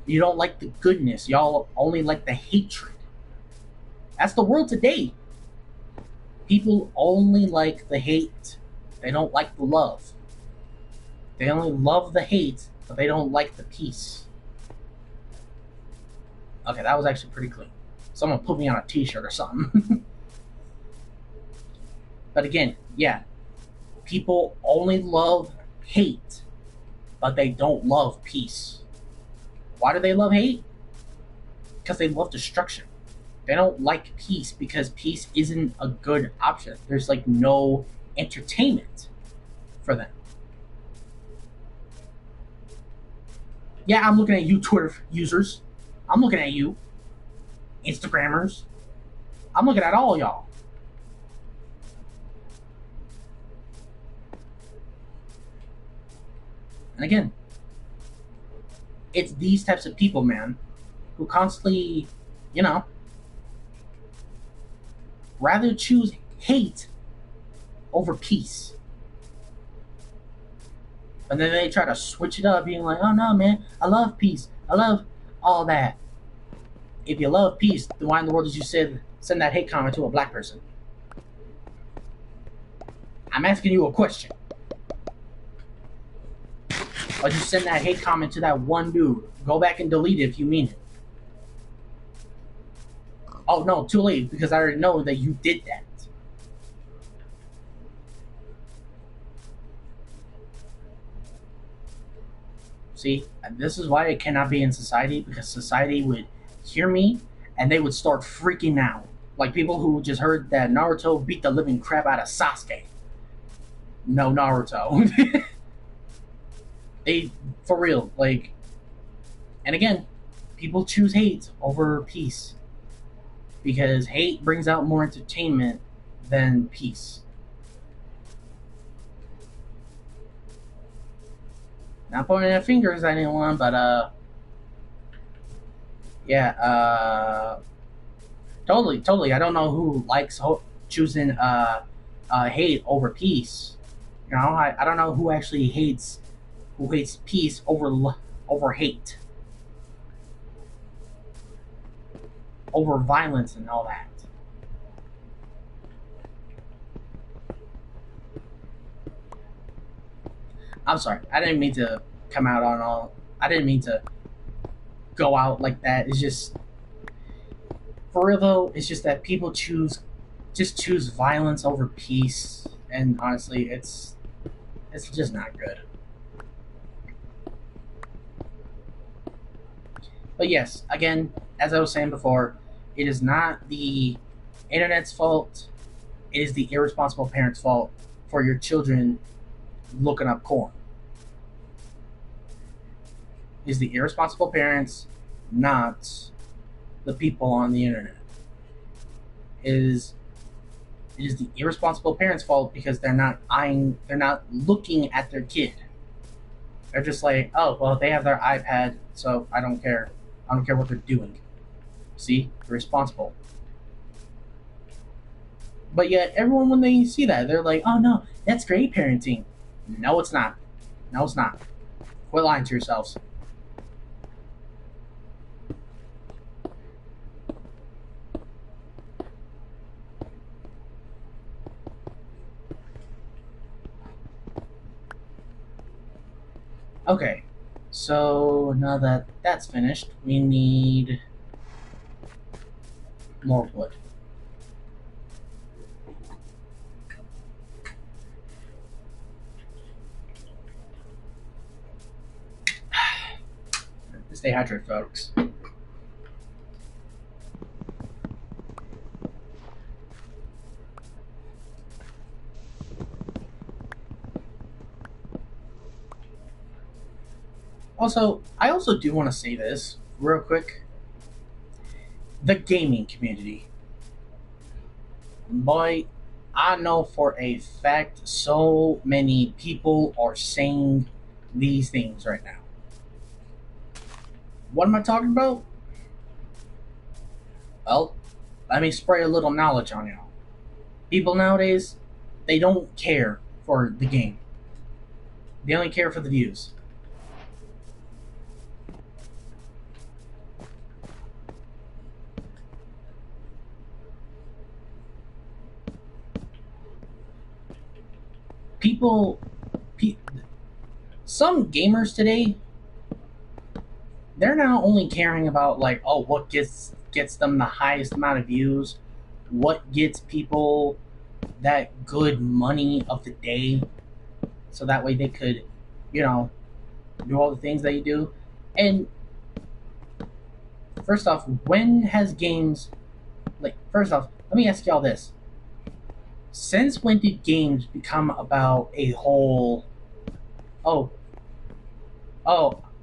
You don't like the goodness. Y'all only like the hatred. That's the world today. People only like the hate. They don't like the love. They only love the hate, but they don't like the peace. Okay, that was actually pretty clean. Someone put me on a t-shirt or something. But again, yeah, people only love hate, but they don't love peace. Why do they love hate? Because they love destruction. They don't like peace because peace isn't a good option. There's like no entertainment for them. Yeah, I'm looking at you, Twitter users. I'm looking at you, Instagrammers. I'm looking at all y'all. And again, it's these types of people, man, who constantly, you know, rather choose hate over peace. And then they try to switch it up, being like, oh no, man, I love peace. I love all that. If you love peace, then why in the world did you send that hate comment to a black person? I'm asking you a question. Or just send that hate comment to that one dude. Go back and delete it if you mean it. Oh no, too late, because I already know that you did that. See, this is why it cannot be in society, because society would hear me and they would start freaking out. Like people who just heard that Naruto beat the living crap out of Sasuke. No, Naruto. They, for real, like, and again, people choose hate over peace. Because hate brings out more entertainment than peace. Not pointing at fingers at anyone, but yeah, totally. I don't know who likes choosing hate over peace. You know, I don't know who actually hates peace over hate, over violence and all that. I'm sorry. I didn't mean to come out on all. I didn't mean to go out like that. It's just, for real though, it's just that people choose violence over peace, and honestly, it's just not good. But yes, again, as I was saying before, it is not the internet's fault. It is the irresponsible parents' fault for your children looking up porn. It is the irresponsible parents, not the people on the internet. It is the irresponsible parents' fault because they're not looking at their kid. They're just like, oh, well, they have their iPad, so I don't care. I don't care what they're doing. See? They're responsible. But yet, everyone, when they see that, they're like, oh no, that's great parenting. No, it's not. No, it's not. Quit lying to yourselves. Okay, so now that that's finished, we need more wood. Stay hydrated, folks. Also, I also do want to say this real quick. The gaming community. Boy, I know for a fact so many people are saying these things right now. What am I talking about? Well, let me spray a little knowledge on y'all. People nowadays, they don't care for the game. They only care for the views. People, pe- some gamers today, they're now only caring about like, oh, what gets them the highest amount of views, what gets people that good money of the day, so that way they could, you know, do all the things that you do. And first off, when has games like first off, let me ask y'all this. Since when did games become about a whole oh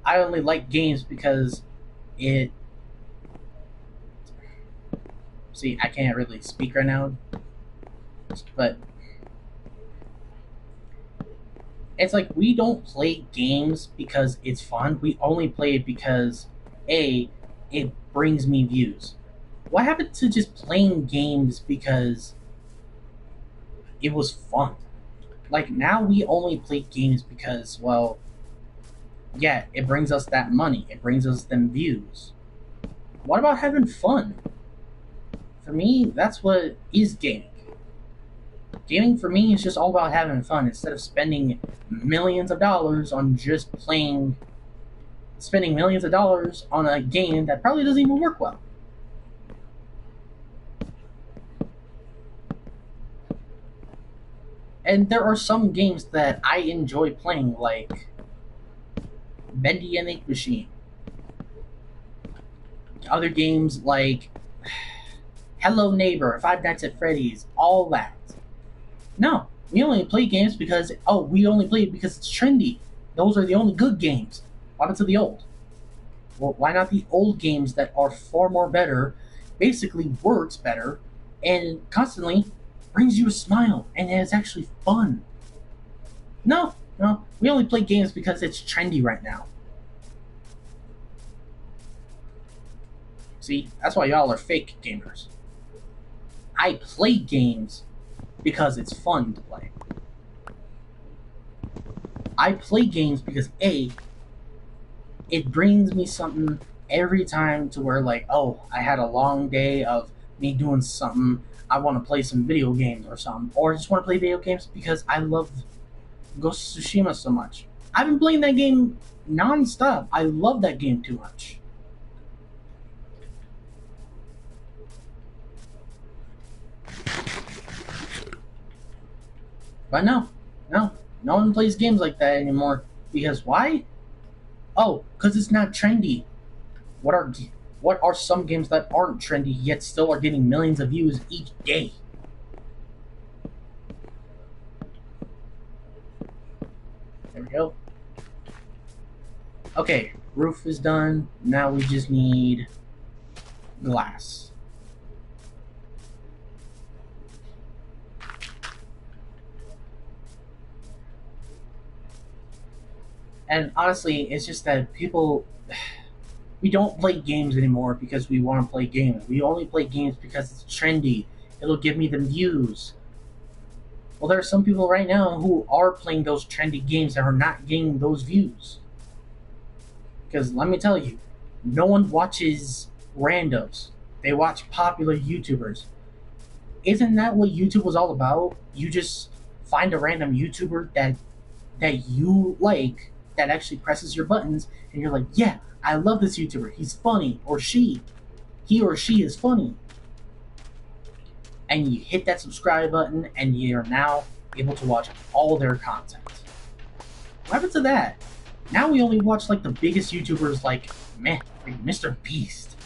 I only like games because it see I can't really speak right now, but it's like we don't play games because it's fun. We only play it because A, it brings me views. What happened to just playing games because it was fun? Like now we only play games because, well, yeah, it brings us that money. It brings us them views. What about having fun? For me, that's what is gaming. Gaming for me is just all about having fun instead of spending millions of dollars on just playing spending millions of dollars on a game that probably doesn't even work well. And there are some games that I enjoy playing, like Bendy and Ink Machine. Other games like Hello Neighbor, Five Nights at Freddy's, all that. No, we only play games because we only play it because it's trendy. Those are the only good games. What happened to the old? Well, why not the old games that are far more better, basically works better, and constantly brings you a smile and it's actually fun? No, we only play games because it's trendy right now. See, that's why y'all are fake gamers. I play games because it's fun to play. I play games because A, it brings me something every time to where like, oh, I had a long day of me doing something. I want to play some video games or something, or I just want to play video games because I love Ghost of Tsushima so much. I've been playing that game non-stop. I love that game too much. But no one plays games like that anymore. Because why? Oh, because it's not trendy. What are some games that aren't trendy yet still are getting millions of views each day? There we go. Okay, roof is done. Now we just need glass. And honestly, it's just that we don't play games anymore because we want to play games. We only play games because it's trendy. It'll give me the views. Well, there are some people right now who are playing those trendy games that are not getting those views. Because let me tell you, no one watches randos. They watch popular YouTubers. Isn't that what YouTube was all about? You just find a random YouTuber that you like that actually presses your buttons, and you're like, yeah, I love this YouTuber. He's funny, or he or she is funny. And you hit that subscribe button, and you're now able to watch all their content. What happened to that? Now we only watch like the biggest YouTubers, like Mr. Beast.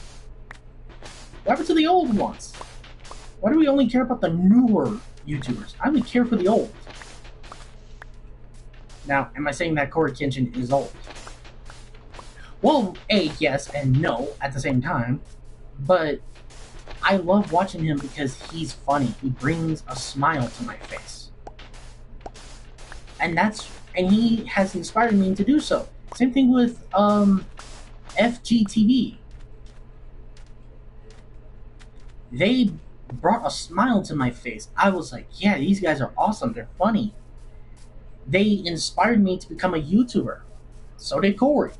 What happened to the old ones? Why do we only care about the newer YouTubers? I only care for the old. Now, am I saying that Corey Kenshin is old? Well, A, yes, and no at the same time. But I love watching him because he's funny. He brings a smile to my face. And he has inspired me to do so. Same thing with FGTV. They brought a smile to my face. I was like, yeah, these guys are awesome. They're funny. They inspired me to become a YouTuber. So did Corey.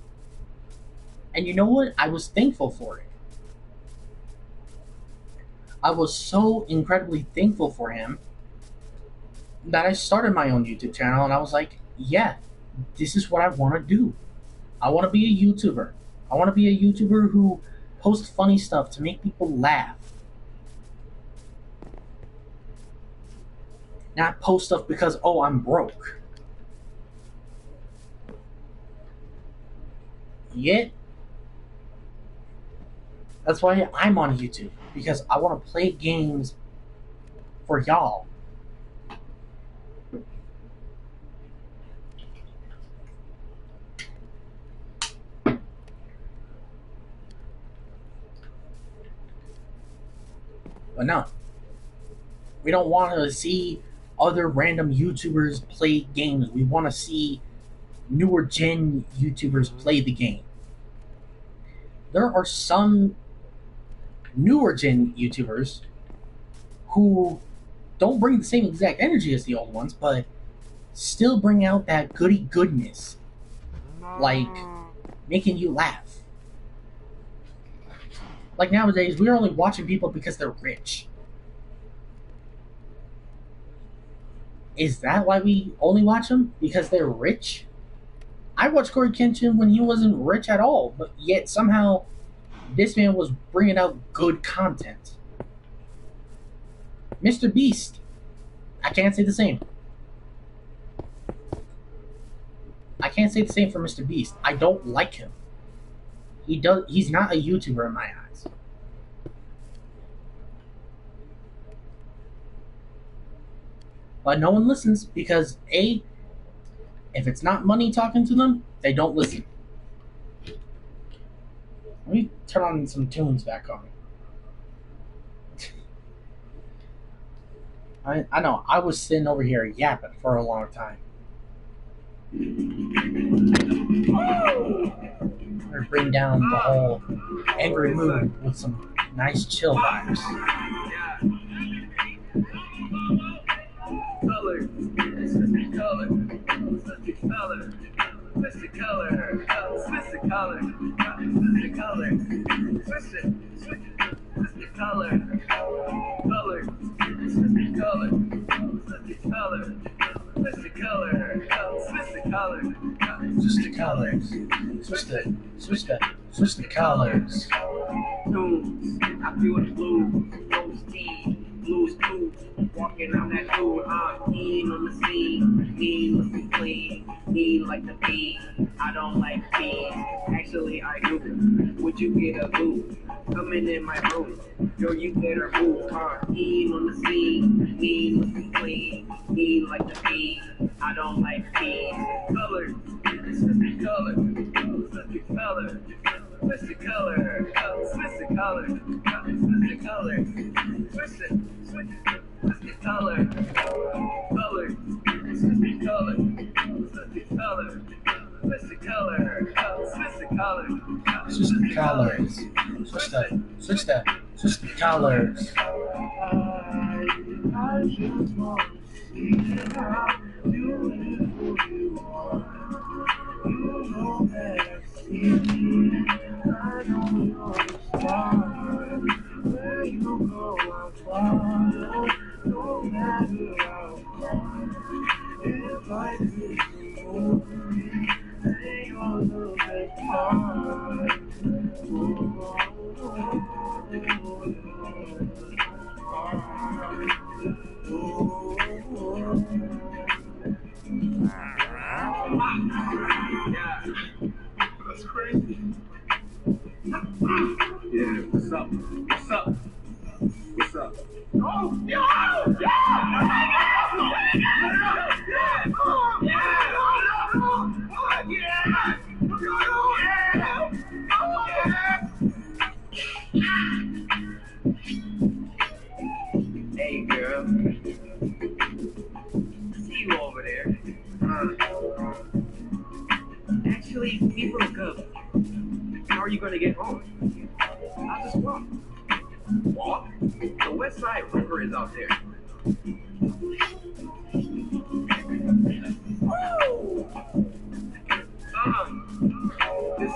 And you know what? I was thankful for it. I was so incredibly thankful for him that I started my own YouTube channel, and I was like, yeah, this is what I want to do. I want to be a YouTuber. I want to be a YouTuber who posts funny stuff to make people laugh. Not post stuff because, oh, I'm broke. Yet, that's why I'm on YouTube. Because I want to play games for y'all. But no. We don't want to see other random YouTubers play games. We want to see newer gen YouTubers play the game. There are some newer gen YouTubers who don't bring the same exact energy as the old ones, but still bring out that goody goodness, like making you laugh. Like nowadays, we're only watching people because they're rich. Is that why we only watch them? Because they're rich? I watched Corey Kenshin when he wasn't rich at all, but yet somehow this man was bringing out good content. Mr. Beast, I can't say the same. I can't say the same for Mr. Beast. I don't like him. He's not a YouTuber in my eyes. But no one listens because A, if it's not money talking to them, they don't listen. Let me turn on some tunes back on. I know, I was sitting over here yapping for a long time. Or bring down the whole angry mood with some nice chill vibes. Color, color, color. Switch the color, switch the color, switch the color, switch it, switch the color, color, switch the color, switch the color, switch the color, switch the color, switch the colors, switch the colors. Tunes, I feel the blues, no steam, blues cool, walking on that blue, mean on the scene, mean looking clean. Mean like the bee, I don't like bees. Actually, I do. Would you get a boo? Coming in my room, girl, you better move. Mean on the scene, mean looking clean. Mean like the bee, I don't like bees. Color, switch the color, switch the color, switch the color, switch the color, switch the color, switch it, switch the color, color, switch the color. Color, switch the color, switch the color, Switch the colors. Switch the colors. I just want to see how beautiful you are. You know that I know you're a star. Where you go, I'll follow. No matter how far. If I could move, little bit more. That's crazy. Yeah, what's up? What's up? What's up? Oh, yo! Hey, girl. See you over there. Actually, we broke up. How are you going to get home? I'll just walk. Walk? The West Side River is out there. Woo! This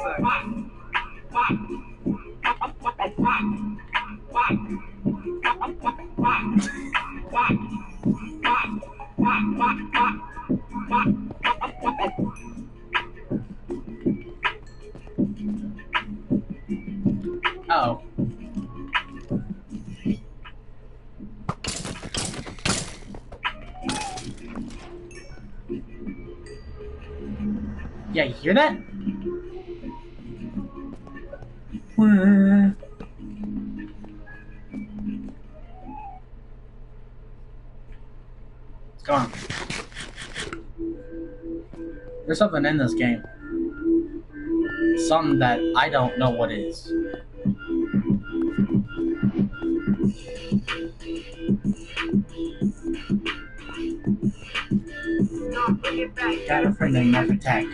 Oh. Yeah, you hear that? It's gone. There's something in this game. Something that I don't know what it is. Got a friend named Knife Attack.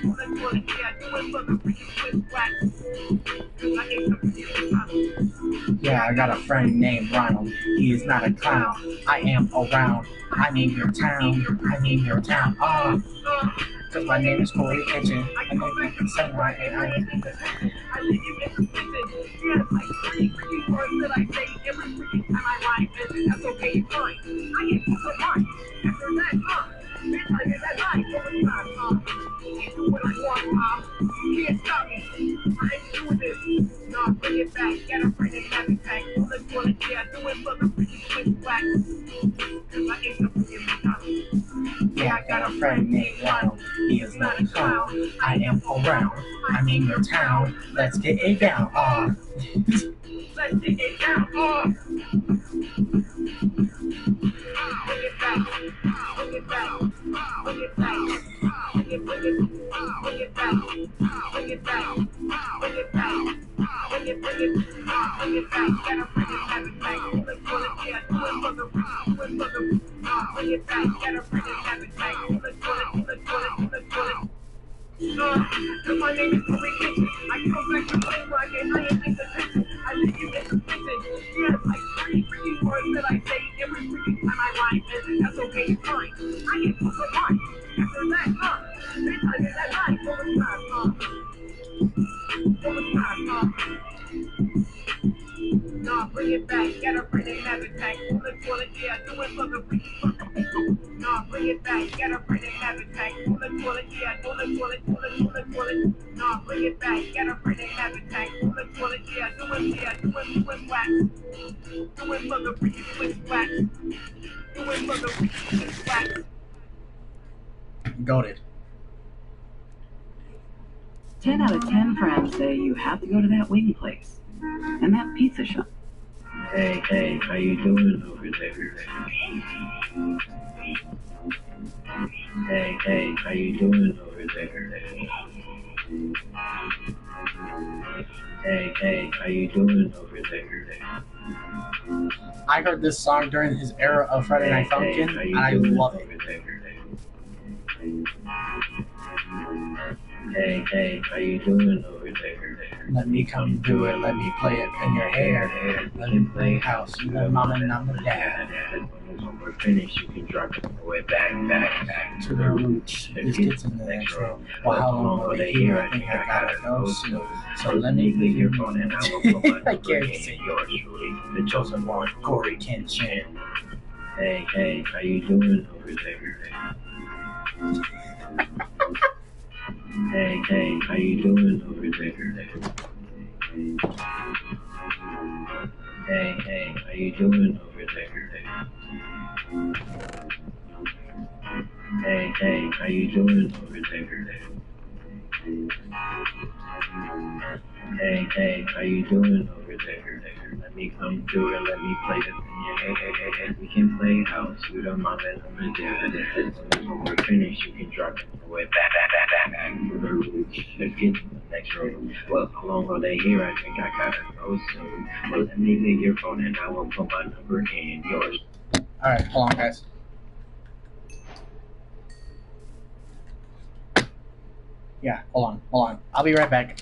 Yeah, I got a friend named Ronald. He is not a clown. I am around. I name your town. I name your town. Cause my name is Corey Kitchen. I know you can say right and I am. That's okay, fine. I get so fine. After that, do what I want, you can't stop me. I ain't doing this. Nah, bring it back. Get a friend and have it back. Let's go to jail. Do it for the freaking switch black. Cause I ain't the freaking Yeah, I got a friend named Ronald. He is not a clown. I am around. I'm in your town. Let's get it down. Let's get it down. Bring it back. Bring it back. Bring it back. Bring it back. Bring it back. Bring it back. Bring it back. Bring it back. Gotta bring it have it back. Let's go to jail. Do it for the bring it back. Gotta bring it have it back. Let's go. Cause my name is Corey Kitchen. I come back to play rock and I ain't in the kitchen. I leave you in the kitchen. Yeah, like three words that I say every freaking time I rhyme. And that's okay, fine. I get so fine. After that, they tell me that line. Overtime, Nah, bring it back. Gotta bring it have it back. Let's go to jail. Do it for the freaking Nah, bring it back. Gotta bring it have it back. Let's go to jail. Nah, bring it back. Gotta bring it have it back. Let's go to jail. Do it whack. Do it for the freaking switch whack. Do it for the freaking switch whack. Got it. 10 out of 10 friends say you have to go to that wing place and that pizza shop. Hey, how you doing over there? Hey, how you doing over there? Hey, how you doing over there? I heard this song during his era of Friday Night Funkin', and I love it. Hey, how you doing over there? Let me come do it, let me play it in your hair. Let me play house, you the mom and I'm the dad. When we're finished, you can drop it away back To the roots, this gets in the next row. Well, how long are they here? I think I gotta go soon. So let me leave your phone and I can't sing yours truly. The chosen one, Corey Kitchen. Hey, how you doing over there? Hey, hey, how you doing over there? Hey, hey, how you doing over there? Hey, hey, how you doing over there? Hey, hey, how you doing over there? Let me come through and let me play the thing. Hey, hey, hey, hey, we can play house. You don't mind that I'm there. As soon as we're finished, you can drop it away back to the roots. Let's get to the next room. Well, how long are they here? I think I gotta go soon. Well, let me get your phone and I will put my number in yours. Alright, hold on, guys. Yeah, hold on. I'll be right back.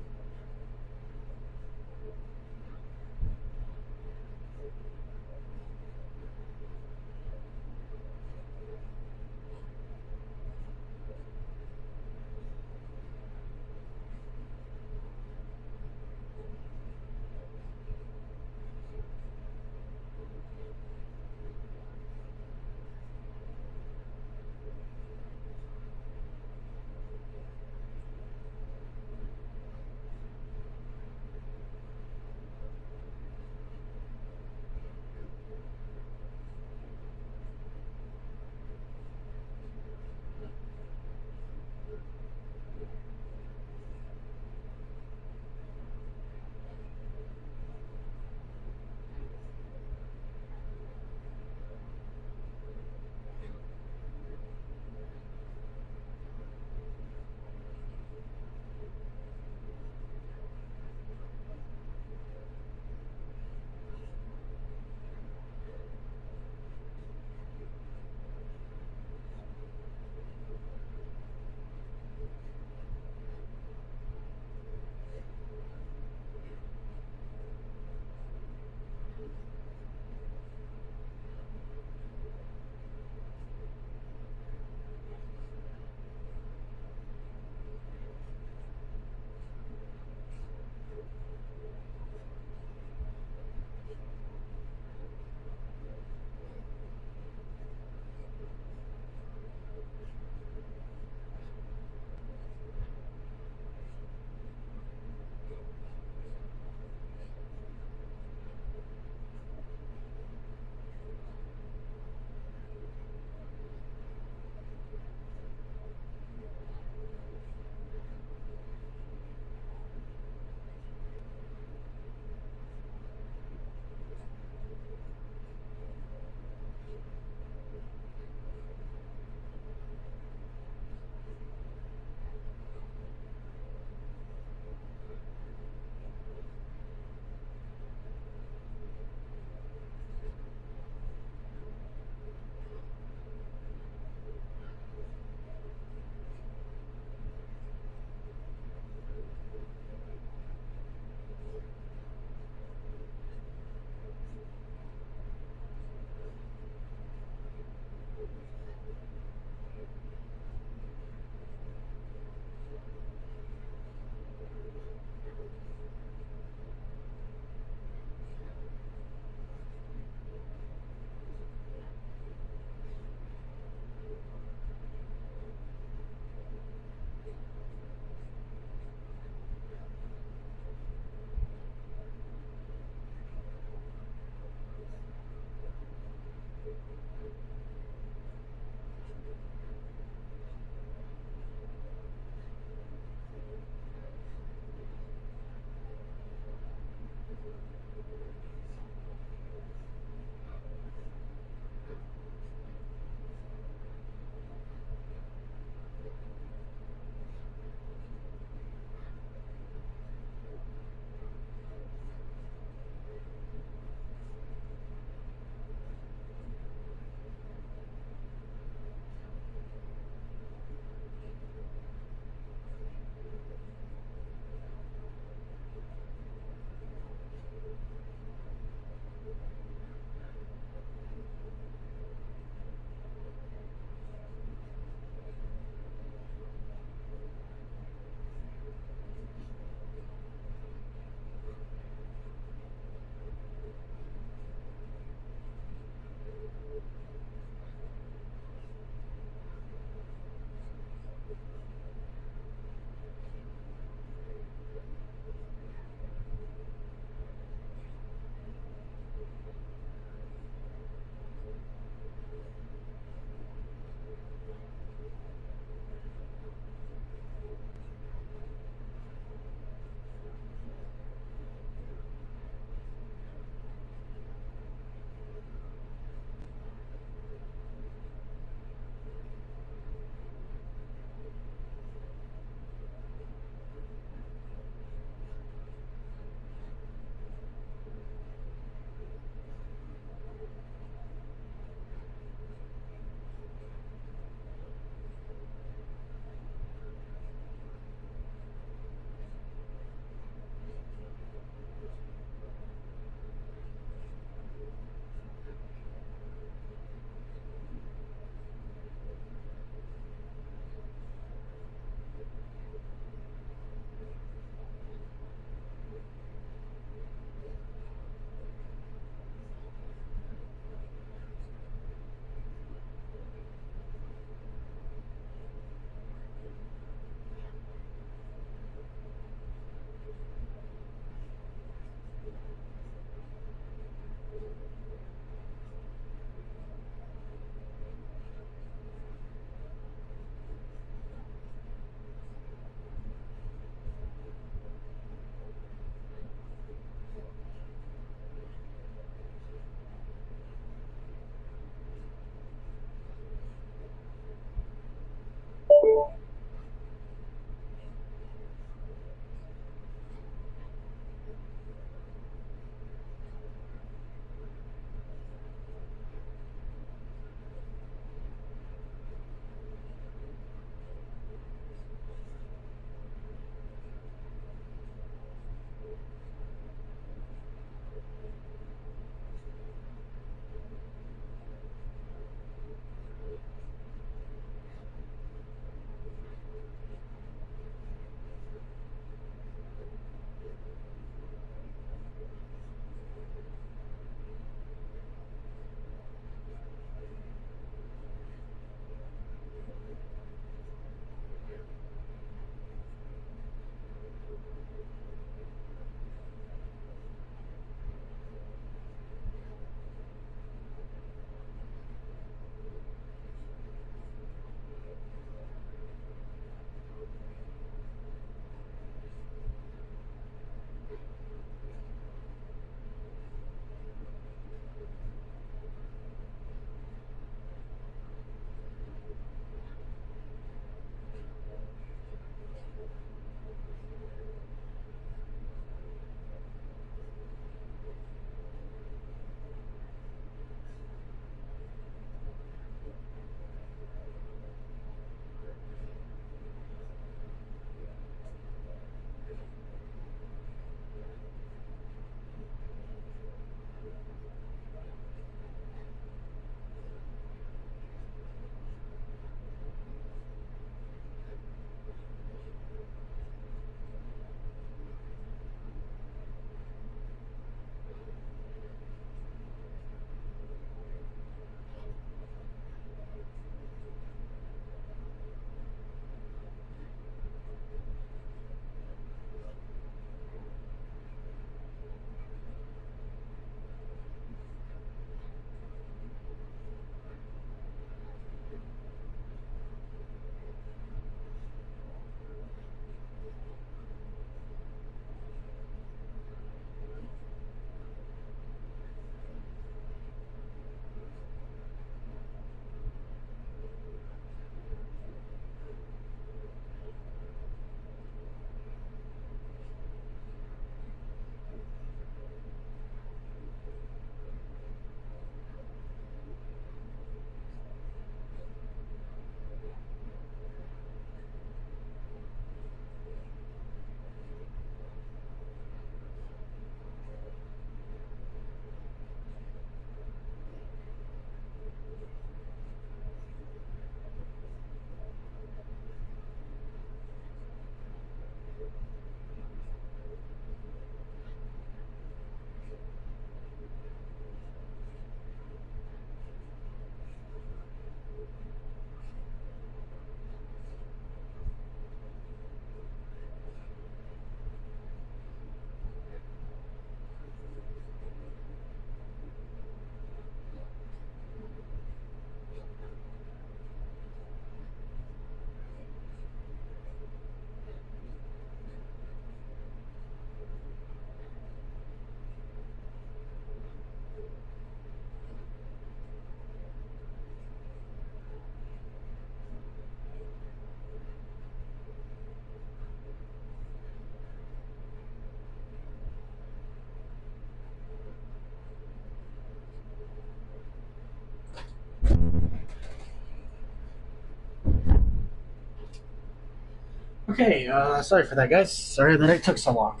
Okay, sorry for that, guys. Sorry that it took so long.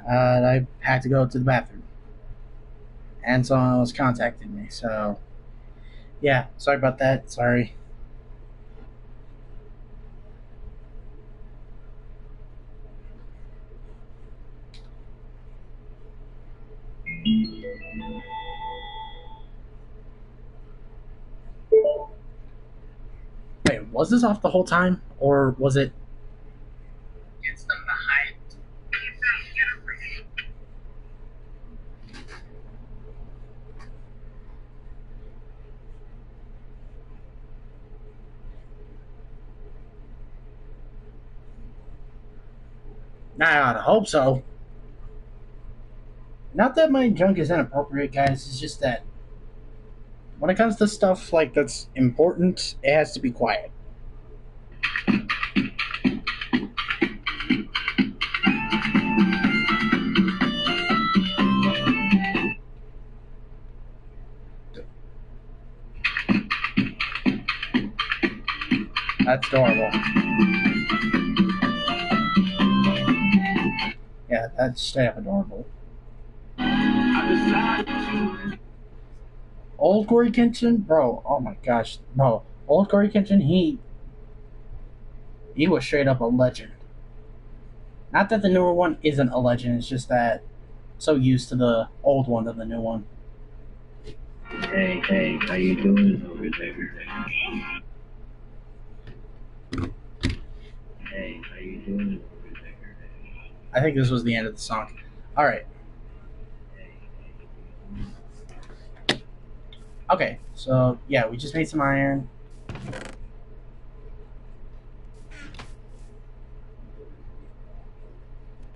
I had to go to the bathroom, and someone was contacting me. So, yeah, sorry about that. Sorry. Wait, was this off the whole time, or was it? It's the hide. Nah, I hope so. Not that my junk is inappropriate, guys. It's just that when it comes to stuff like that's important, it has to be quiet. That's adorable. Yeah, that's straight up adorable. Old Corey Kenshin, bro. Oh my gosh, bro. Old Corey Kenshin, he was straight up a legend. Not that the newer one isn't a legend. It's just that I'm so used to the old one than the new one. Hey, how you doing over there? Hey, how you doing over there? I think this was the end of the song. All right. Okay, so yeah, we just made some iron.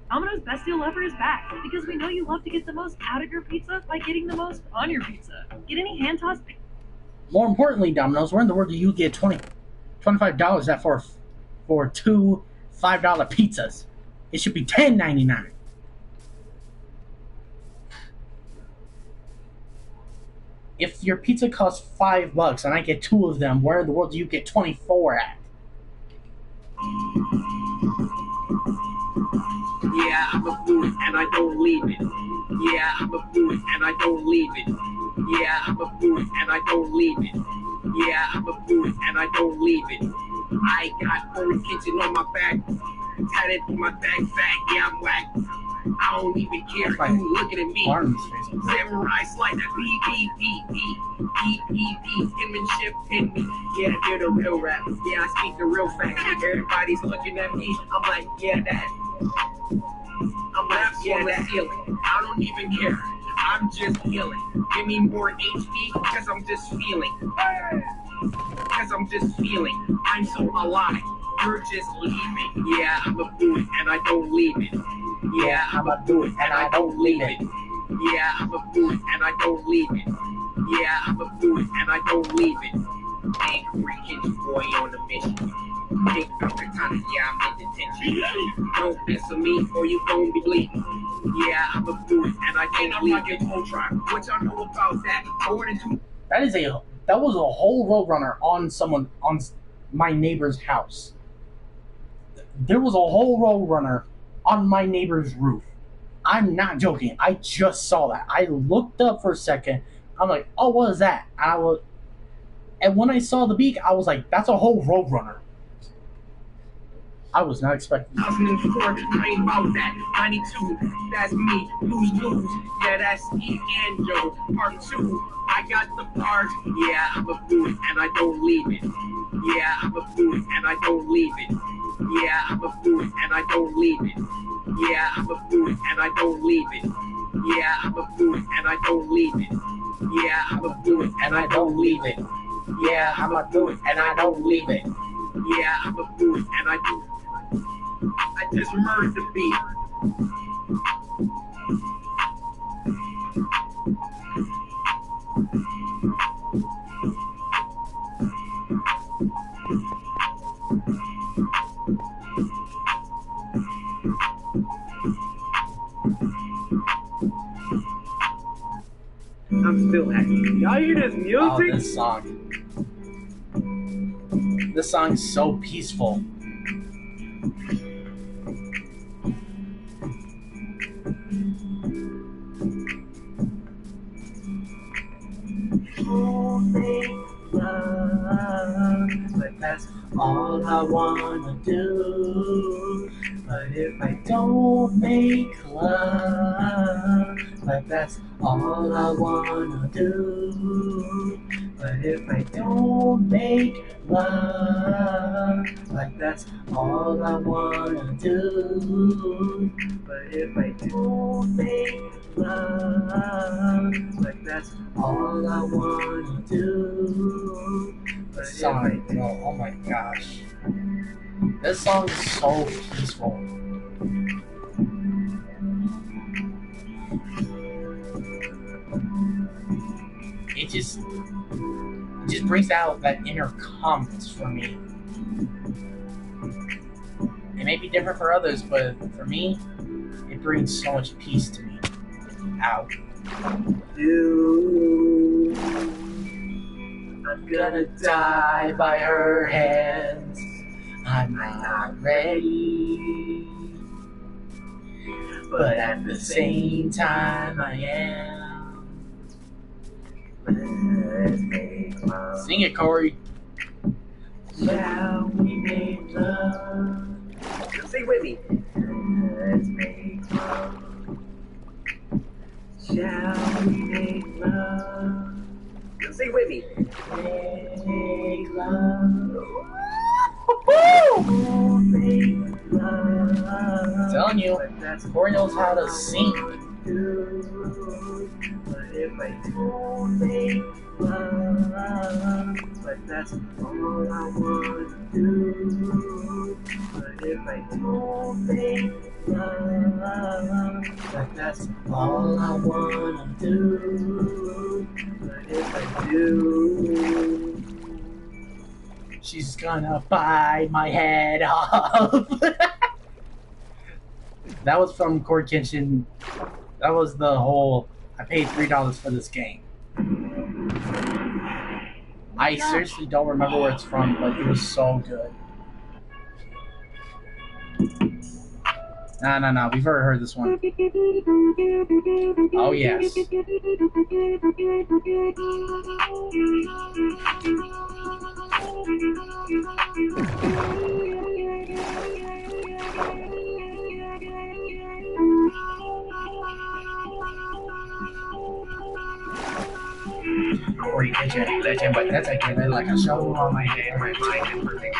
Domino's Best Deal Ever is back because we know you love to get the most out of your pizza by getting the most on your pizza. Get any hand tossed. More importantly, Domino's, where in the world do you get $25 at for two $5 pizzas? It should be $10.99. If your pizza costs $5 and I get two of them, where in the world do you get 24 at? Yeah, I'm a fool and I don't leave it. Yeah, I'm a fool and I don't leave it. Yeah, I'm a fool and I don't leave it. Yeah, I'm a fool and I don't leave it. I got Corey Kitchen on my back. Tatted on my backpack. Yeah, I'm whack. I don't even care. You looking at me. Samurai slice that P. Penmanship in me. Yeah, they're the real rappers. Yeah, I speak the real facts. Everybody's looking at me. I'm like, yeah, that. I'm like, yeah, that feeling. I don't even care. I'm just healing. Give me more HD, cause I'm just feeling. Cause I'm just feeling. I'm so alive. You're just leaving. Yeah, I'm a fool and I don't leave it. Yeah, I'm a fool and I don't leave it. Yeah, I'm a fool and I don't leave it. Yeah, I'm a fool and I don't leave it. Ain't freaking boy on a mission. Big katana, yeah, I'm in detention. Don't mess with me or you gon' be bleeding. Yeah, I'm a fool and I don't leave it. What y'all know about that? More than two. That was a whole roadrunner on my neighbor's house. There was a whole roadrunner on my neighbor's roof. I'm not joking. I just saw that. I looked up for a second. I'm like, oh, what is that? And when I saw the beak, I was like, that's a whole roadrunner. I was not expecting that. 2004, I ain't about that. 92, that's me. Lose. Yeah, that's Steve and Joe. Part 2, I got the part. Yeah, I'm a fool and I don't leave it. Yeah, I'm a fool and I don't leave it. Yeah, I'm a fool and I don't leave it. Yeah, I'm a fool and I don't leave it. Yeah, I'm a fool and I don't leave it. Yeah, I'm a fool and I don't leave it. Yeah, I'm a fool and I don't leave it. Yeah, I'm a fool and I just murdered the beat. I'm still happy. Y'all hear this music? Oh, this song. This song's so peaceful. Don't make love, but that's all I wanna do. But if I don't make love, but that's all I wanna do. But if I don't make love, like that's all I wanna do. But if I don't make love, like that's all I wanna do. But sorry, bro. Oh my gosh. This song is so peaceful. It just brings out that inner calmness for me. It may be different for others, but for me, it brings so much peace to me. Ow. You, I'm gonna die by her hands. I'm not ready, but at the same time I am. Let's make love. Sing it, Corey. Shall we make love? Sing with me. Let's make love. Shall we make love? Sing with me. Make love. Woo! Make love. I'm telling you, Corey knows how to sing. But if I don't make love, but that's all I want to do. But if I don't make love, but that's all I want to do. But if I do, she's gonna bite my head off. That was from Cord Kitchen. That was the whole, I paid $3 for this game. I seriously don't remember where it's from, but it was so good. No, we've already heard this one. Oh, yes. Corey Kitchen, legend, but that's a given like a show on my head. My mind and perfect.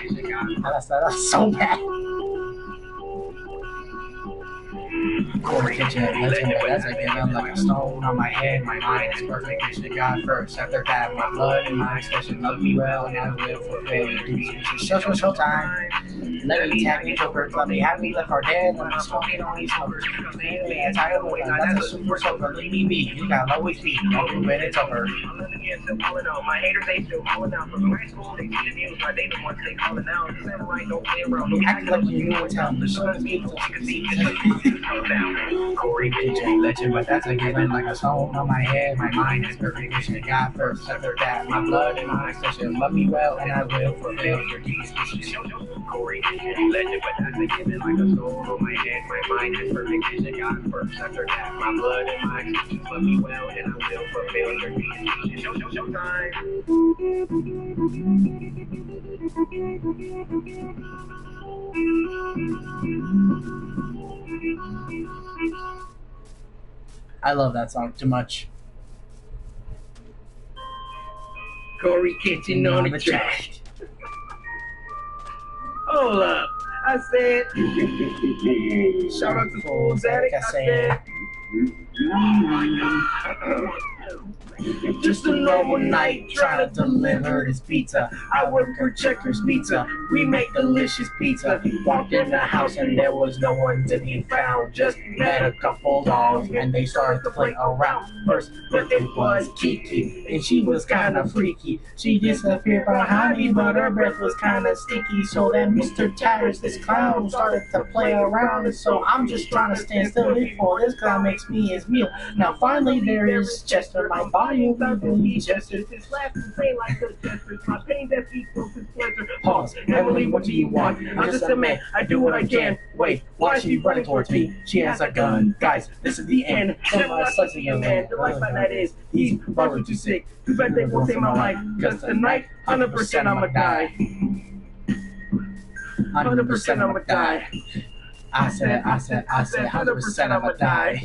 That's so bad. Corey Kitchen, legend, but that's a given like a stone on my head. My mind is perfect. Kitchen God first. After that, my blood and my expression love me well, and I will fulfill your duties. Show time. Let me tag me Joker, let me have me left for dead. Let me smoking on these smokers. Me and tired of waiting. That's a super soaker. Leave me be. You got always be. Over when it's over. My haters, they still calling out from high school. They see the news, but they the ones they calling out. Samurai don't play around. You act like you knew what town. The show is people. You can see Corey Kitchen, legend, but that's a given like a stone on my head. My mind is perfect. Mission God first. After that, my blood and my expression love me well, and I will fulfill your deeds. Corey Kitchen, legend, but that's a given like a stone on my head. My mind is perfect. Mission God first. After that, my blood and my expression love me well, and I will fulfill your deeds. Show time. I love that song too much. Corey Kitchen on the track. Hold up. I said, shout out to Fool's Attic. I said, just a normal night trying to deliver this pizza. I work for Checkers Pizza. We make delicious pizza. Walked in the house and there was no one to be found. Just met a couple dogs and they started to play around. First birthday was Kiki and she was kind of freaky. She disappeared behind me but her breath was kind of sticky. So that Mr. Tatters, this clown, started to play around. And so I'm just trying to stand still before this clown makes me his meal. Now finally there is Chester, my boss. Why you leaving me gestures? His laugh is insane like the gestures. My pain that equals his pleasure. Pause. Emily, what do you want? I'm just a man. I do what I can. Wait, why is she running towards me? She has a gun. Guys, this is the end. Samurai slicing a man. The life that is. He's probably too sick. Too bad they won't save my life. Cause tonight, 100% I'ma die. 100% I'ma die. I said, 100% I'ma die.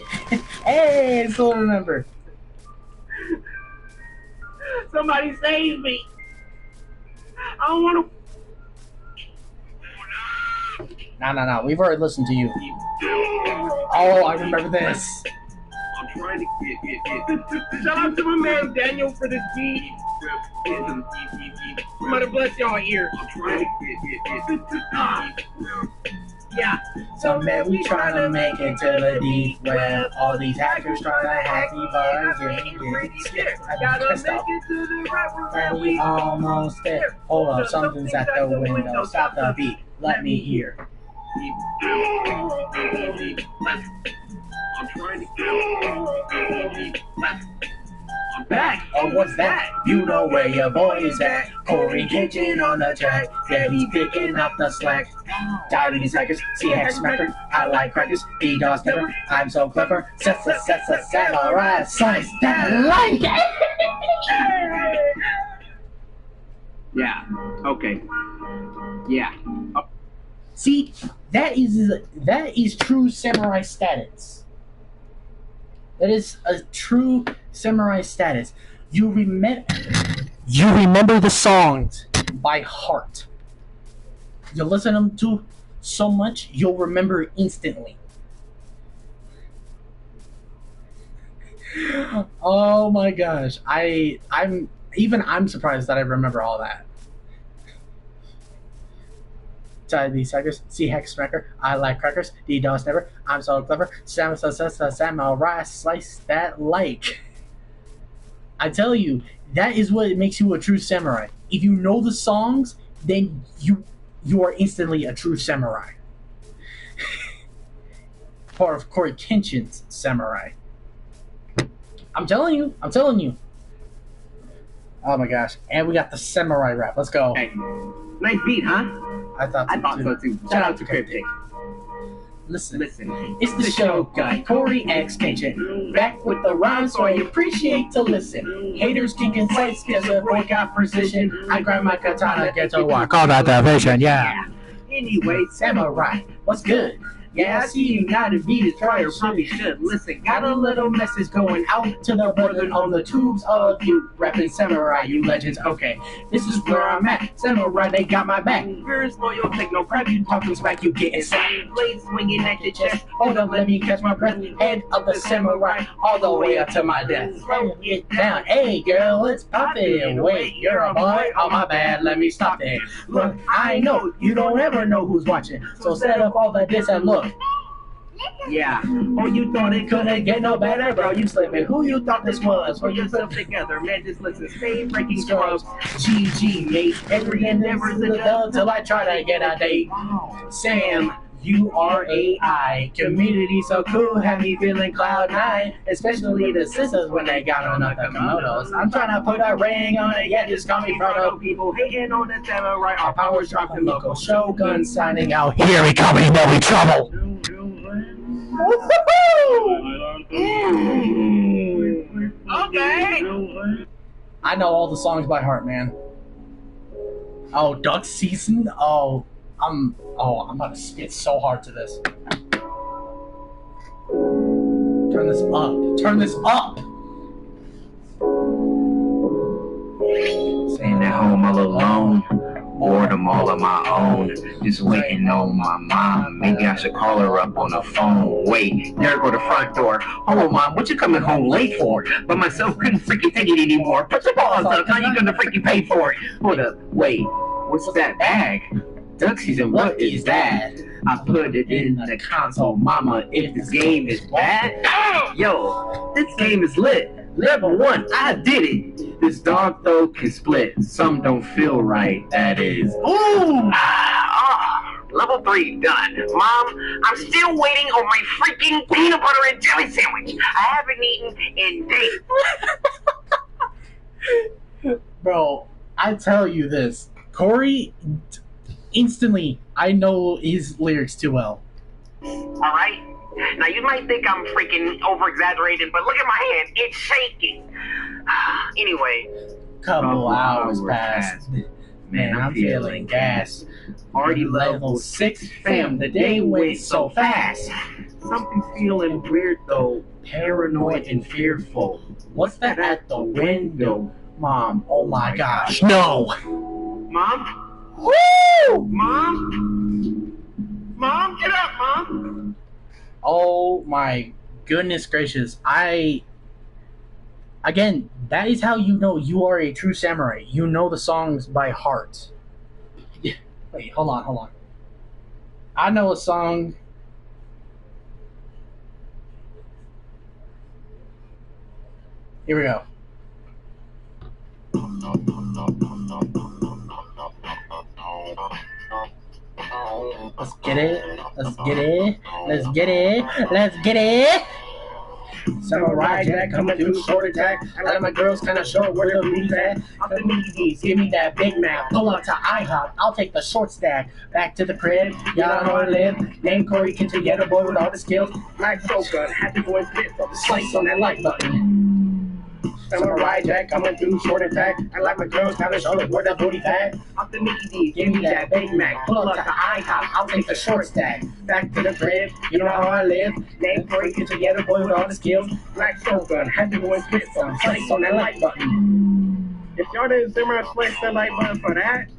Hey, still remember. Somebody save me. I don't want to. No. We've already listened to you. Oh, I remember this. I'm trying to get. Shout out to my man Daniel for this beat. Mother bless y'all here. I'm trying to get. Yeah. So man, we trying to make it to the deep web. All these hackers trying to hack the bars. Gotta make it to the right And we almost there. Hold up, something's at the window. Stop the beat. Let me hear. I'm trying to get. I'm back. Oh, what's that? You know where your boy is at. Corey Kitchen on the track. Yeah, he's picking up the slack. Tired of these hackers. See a hack smacker. I like crackers. D-DOS never. I'm so clever. Samurai. Slice that like. Yeah. Okay. Yeah. See, that is true samurai status. That is a true samurai status. You remember the songs by heart. You listen to them to so much, you'll remember instantly. Oh my gosh, I'm surprised that I remember all that. These hackers, see hack smacker. I like crackers. D-DOS never. I'm so clever. Samurai slice that like. I tell you, that is what makes you a true samurai. If you know the songs, then you are instantly a true samurai. Part of Corey Kenshin's samurai. I'm telling you. Oh my gosh. And we got the samurai rap. Let's go. Hey. Nice beat, huh? I thought so too. Shout out to Cryptic. Listen. It's the Shogun, Corey X Kenshin. Back with the rhymes, so I appreciate to listen. Haters can concise, cause the boy got precision. I grab my katana, get to work. Call that division, yeah. Anyway, Samurai, what's good? Yeah, I see you not a beat prior, probably should listen. Got a little message going out to the brethren on the tubes of you rapping samurai, you legends. Okay, this is where I'm at. Samurai, they got my back. Yours loyal, take no crap. You talking smack, you getting sacked. Blade swinging at your chest. Hold on, let me catch my breath. Head of the samurai, all the way up to my death. Slow it down. Hey, girl, it's poppin'. Wait, you're a boy? Oh, my bad, let me stop it. Look, I know you don't ever know who's watching. So set up all the diss and look. Yeah. Oh, you thought it couldn't get no better, bro? You slipping. Who you thought this was? Put yourself together, man. Just listen. Stay breaking scrubs. GG, mate. Every endeavor's a dub till I try to get a date. Sam, you are AI. Community so cool, have me feeling cloud nine. Especially the sisters when they got on the komodos. I'm trying to put a ring on it, yeah, just call me Proto. People hating on the samurai. Our powers dropping local. Shogun signing out. Here we come, we know we trouble. Okay. I know all the songs by heart, man. Oh, duck season? Oh, I'm about to spit so hard to this. Turn this up. Turn this up. Staying at home all alone. Boredom all of my own, just waiting on my mom. Maybe I should call her up on the phone. Wait, there go the front door. Oh, mom, what you coming home late for? But myself couldn't freaking take it anymore. Put your paws up, how you gonna freaking pay for it? Hold up, wait, what's that bag? Duck season, what is that? I put it in the console, mama, if this game is bad. Yo, this game is lit. Level 1, I did it. This dog though can split. Some don't feel right, that is. Ooh! Level 3 done. Mom, I'm still waiting on my freaking peanut butter and jelly sandwich. I haven't eaten in days. Bro, I tell you this, Corey, instantly, I know his lyrics too well. Alright? Now you might think I'm freaking over exaggerating, but look at my hand, it's shaking. Anyway. Couple hours passed. Man, I'm feeling gas. Already level 6, fam, the day went so fast. Something's feeling weird though. Paranoid and fearful. What's that at the window? Mom, oh my gosh, no! Mom? Woo! Mom? Mom, get up, Mom! Oh my goodness gracious. Again, that is how you know you are a true samurai. You know the songs by heart. Wait, hold on. I know a song. Here we go. Let's get it. Samurai Jack coming through, short attack. I like my girls kinda short, where the booty's at. Off the meaties, give me that Big Mac. Pull up to IHOP, I'll take the short stack. Back to the crib, y'all know I live. Name Corey Kinta, boy with all the skills. Black shotgun, had the boys fit for the slice on that like button. Samurai Jack coming through, short attack. I like my girls kinda short, where the booty fat. Off the meaties, give me that Big Mac. Pull up to IHOP, I'll take the short stack. Back to the crib, you know how I live. Name Corey Kinta, boy with all the skills. Black shotgun, had the boys fit for the slice on that like button. If y'all didn't Samurai slice the like button for that.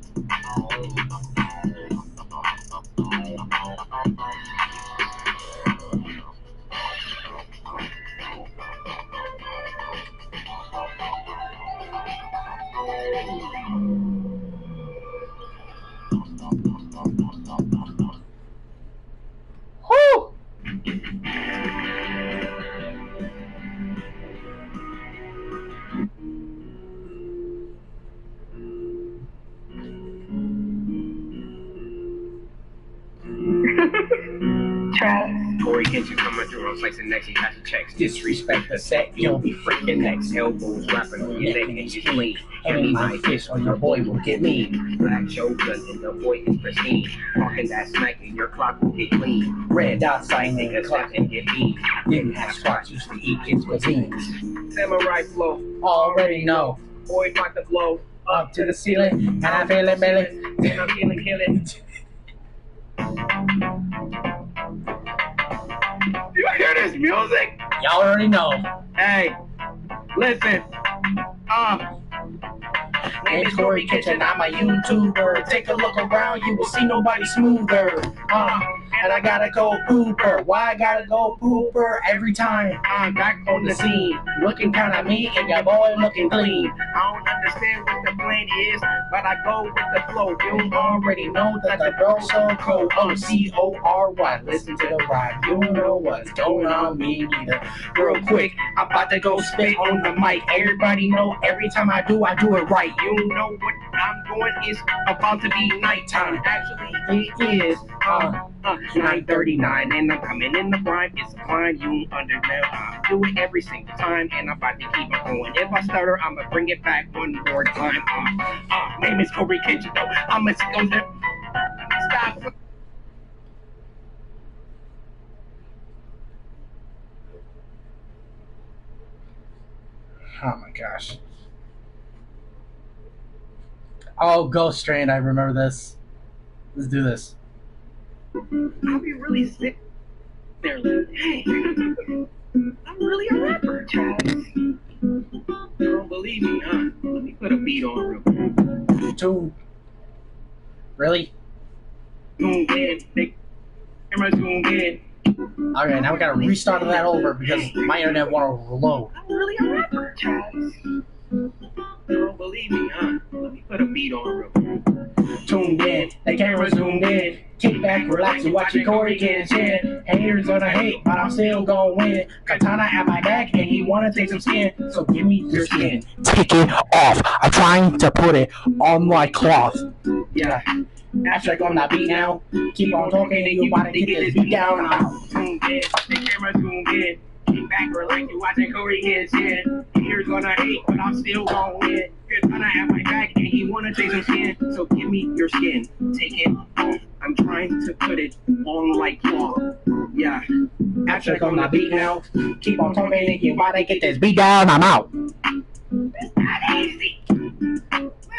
Woo! Corey Kitchen coming through, I'm slicing next, he has to checks. Disrespect the set, you'll be freaking next. Elbows wrapping on your neck and your spleen. Hand my fist or your boy will get mean. Black shotgun and the boy is pristine. Talking that smack and your clock will get clean. Red dot sign, nigga, clock and get beat. Didn't have squats, used to eat kids' cuisines. Samurai flow, Already know. boy about to blow. Up to the ceiling, and I feel it, Billy. And I'm feeling killing. You hear this music? Y'all already know. Hey, listen. Name is Corey Kitchen, I'm a YouTuber. Take a look around, you will see nobody smoother. And I gotta go pooper. Why I gotta go pooper every time I'm back on the scene? Looking kinda mean and your boy looking clean. I don't understand what the plan is, but I go with the flow. You already know that the girl's so cold. Cory. Listen to the rhyme. You know what's going on, me neither. Real quick, I'm about to go spit on the mic. Everybody know every time I do it right. You know what I'm going is about to be nighttime. Actually, it is 9:39 and I'm coming in the prime. It's fine, you understand. I do it every single time and I'm about to keep it going. If I stutter, I'ma bring it back one more time. Name is Corey Kitchen though. I'ma go there. Stop. Oh my gosh. Oh, Ghost Strain, I remember this. Let's do this. I'll be really sick there. Hey, I'm really a rapper, Travis. You don't believe me, huh? Let me put a beat on real quick. Two. Really? Zoom in. Big camera zoom in. Okay, now we gotta restart that over because my internet wanna load. I'm really a rapper, Travis. You don't believe me, huh? Let me put a beat on real quick. Tuned in, the camera zoomed in. Kick back, relax, and watch your Corey Kitchen. Haters gonna hate, but I'm still gonna win. Katana at my back, and he wanna take some skin, so give me your skin. Take it off. I'm trying to put it on my cloth. Yeah. After on that beat now, keep on talking, and you wanna get this beat down. Zoom in, the camera zoom in. Kick back, relax, you watching Corey get shit. Haters gonna hate, but I'm still gonna win. You're gonna have my back and you wanna take some skin. So give me your skin, take it off. I'm trying to put it on like cloth. Yeah. Check on the beat now. Keep on talking and you about to get this beat down. I'm out. It's not easy.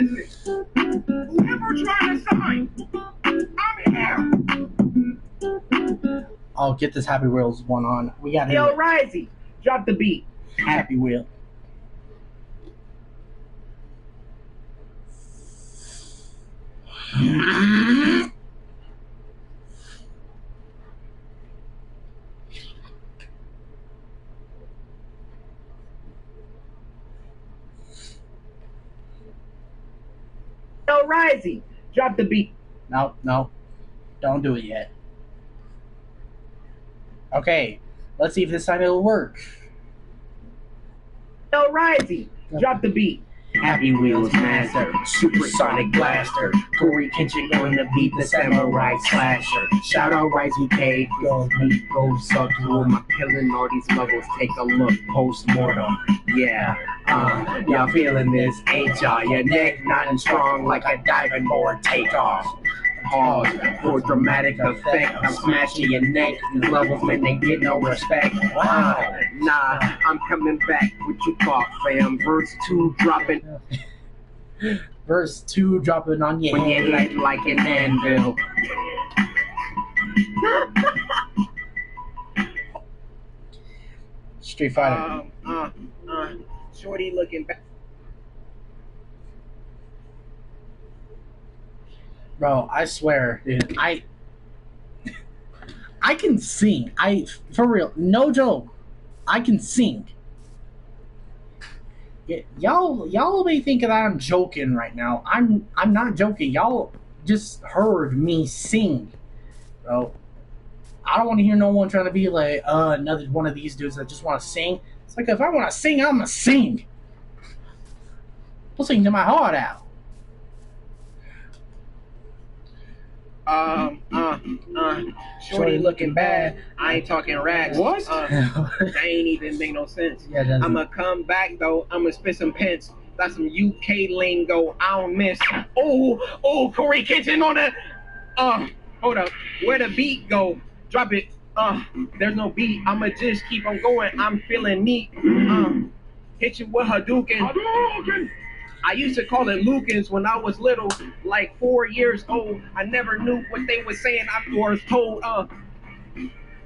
Listen, whoever trying to sign, I'm here. I'll get this Happy Wheels one on. We got Yo, it. Risey, drop the beat. Happy Wheel. Yo, Risey, drop the beat. No, no. Don't do it yet. Okay, let's see if this time it'll work. Yo, Risey, drop the beat. Happy Wheels master, supersonic blaster. Corey Kenshin on the beat, the samurai slasher. Shout out Risey K, go meet, go suck through my killing all these levels. Take a look, post-mortem. Yeah, y'all feeling this, ain't y'all? Your neck nodding strong like a diving board takeoff. Pause for dramatic effect. I'm smashing your neck. These levels, man, they get no respect. Wow. Nah, I'm coming back. What you thought, fam? Verse 2 dropping. Verse 2 dropping on your When head. you like an anvil. Street Fighter. Shorty looking back. Bro, I swear, dude, I can sing. For real, no joke. I can sing. Yeah, y'all may think that I'm joking right now. I'm not joking. Y'all just heard me sing, bro. I don't want to hear no one trying to be like another one of these dudes that just want to sing. It's like if I want to sing, I'm gonna sing. I'll sing to my heart out. Shorty looking bad. I ain't talking racks. What? That ain't even make no sense. Yeah, that's I'ma come back though. I'ma spit some pence. That's some UK lingo. I don't miss. Oh, Corey Kitchen on the. Hold up. Where the beat go? Drop it. There's no beat. I'ma just keep on going. I'm feeling neat. Hit you with Hadouken. I used to call it Lukens when I was little, like 4 years old. I never knew what they were saying. I was told,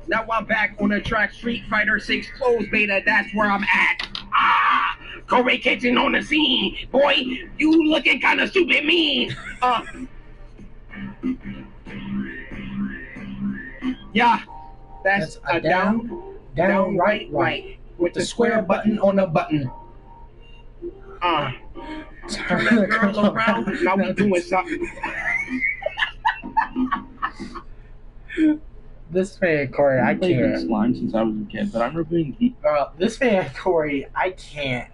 Now I'm back on the track. Street Fighter 6 closed beta. That's where I'm at. Corey Kitchen on the scene. Boy, you looking kind of stupid mean. Yeah, that's a down, right. With the square button on the button. Turn that girl around. Now we doing something. This fan Corey, I played this can't. line since I was a kid, but I'm reviewing This fan Corey, I can't.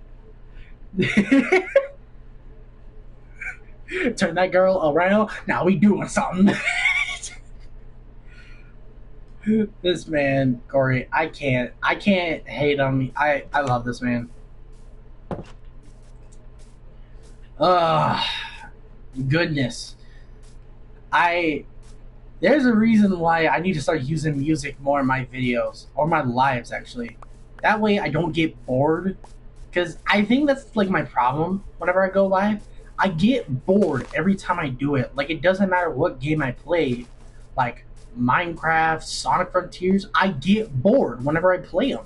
Turn that girl around. Now we doing something. This man Corey, I can't hate him. I love this man. Goodness. There's a reason why I need to start using music more in my videos, or my lives actually. That way I don't get bored. Because I think that's like my problem whenever I go live. I get bored every time I do it. Like, it doesn't matter what game I play. Like Minecraft, Sonic Frontiers, I get bored whenever I play them.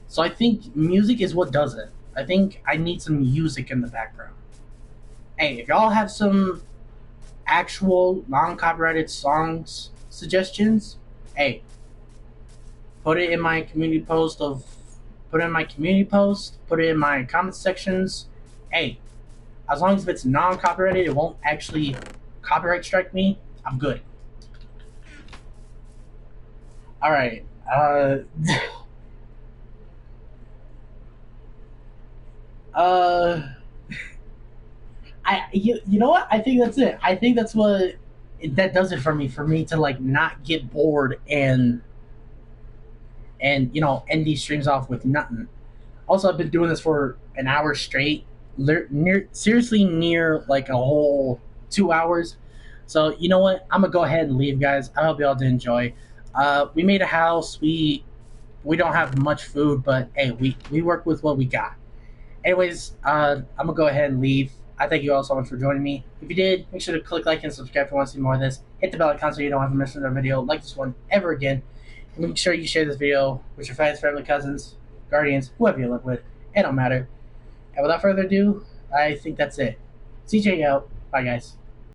So I think music is what does it. I think I need some music in the background. Hey, if y'all have some actual non-copyrighted songs suggestions, hey, put it in my community post, put it in my comment sections. Hey, as long as it's non-copyrighted, it won't actually copyright strike me, I'm good. Alright, you know what? I think that's it. I think that's that does it for me to like not get bored and and end these streams off with nothing. Also, I've been doing this for an hour straight, seriously near like a whole 2 hours. So you know what? I'm gonna go ahead and leave, guys. I hope you all did enjoy. We made a house. We don't have much food, but hey, we work with what we got. Anyways, I'm gonna go ahead and leave. I thank you all so much for joining me. If you did, make sure to click like and subscribe if you want to see more of this. Hit the bell icon so you don't have to miss another video like this one ever again. And make sure you share this video with your friends, family, cousins, guardians, whoever you live with. It don't matter. And without further ado, I think that's it. CJ out. Bye, guys.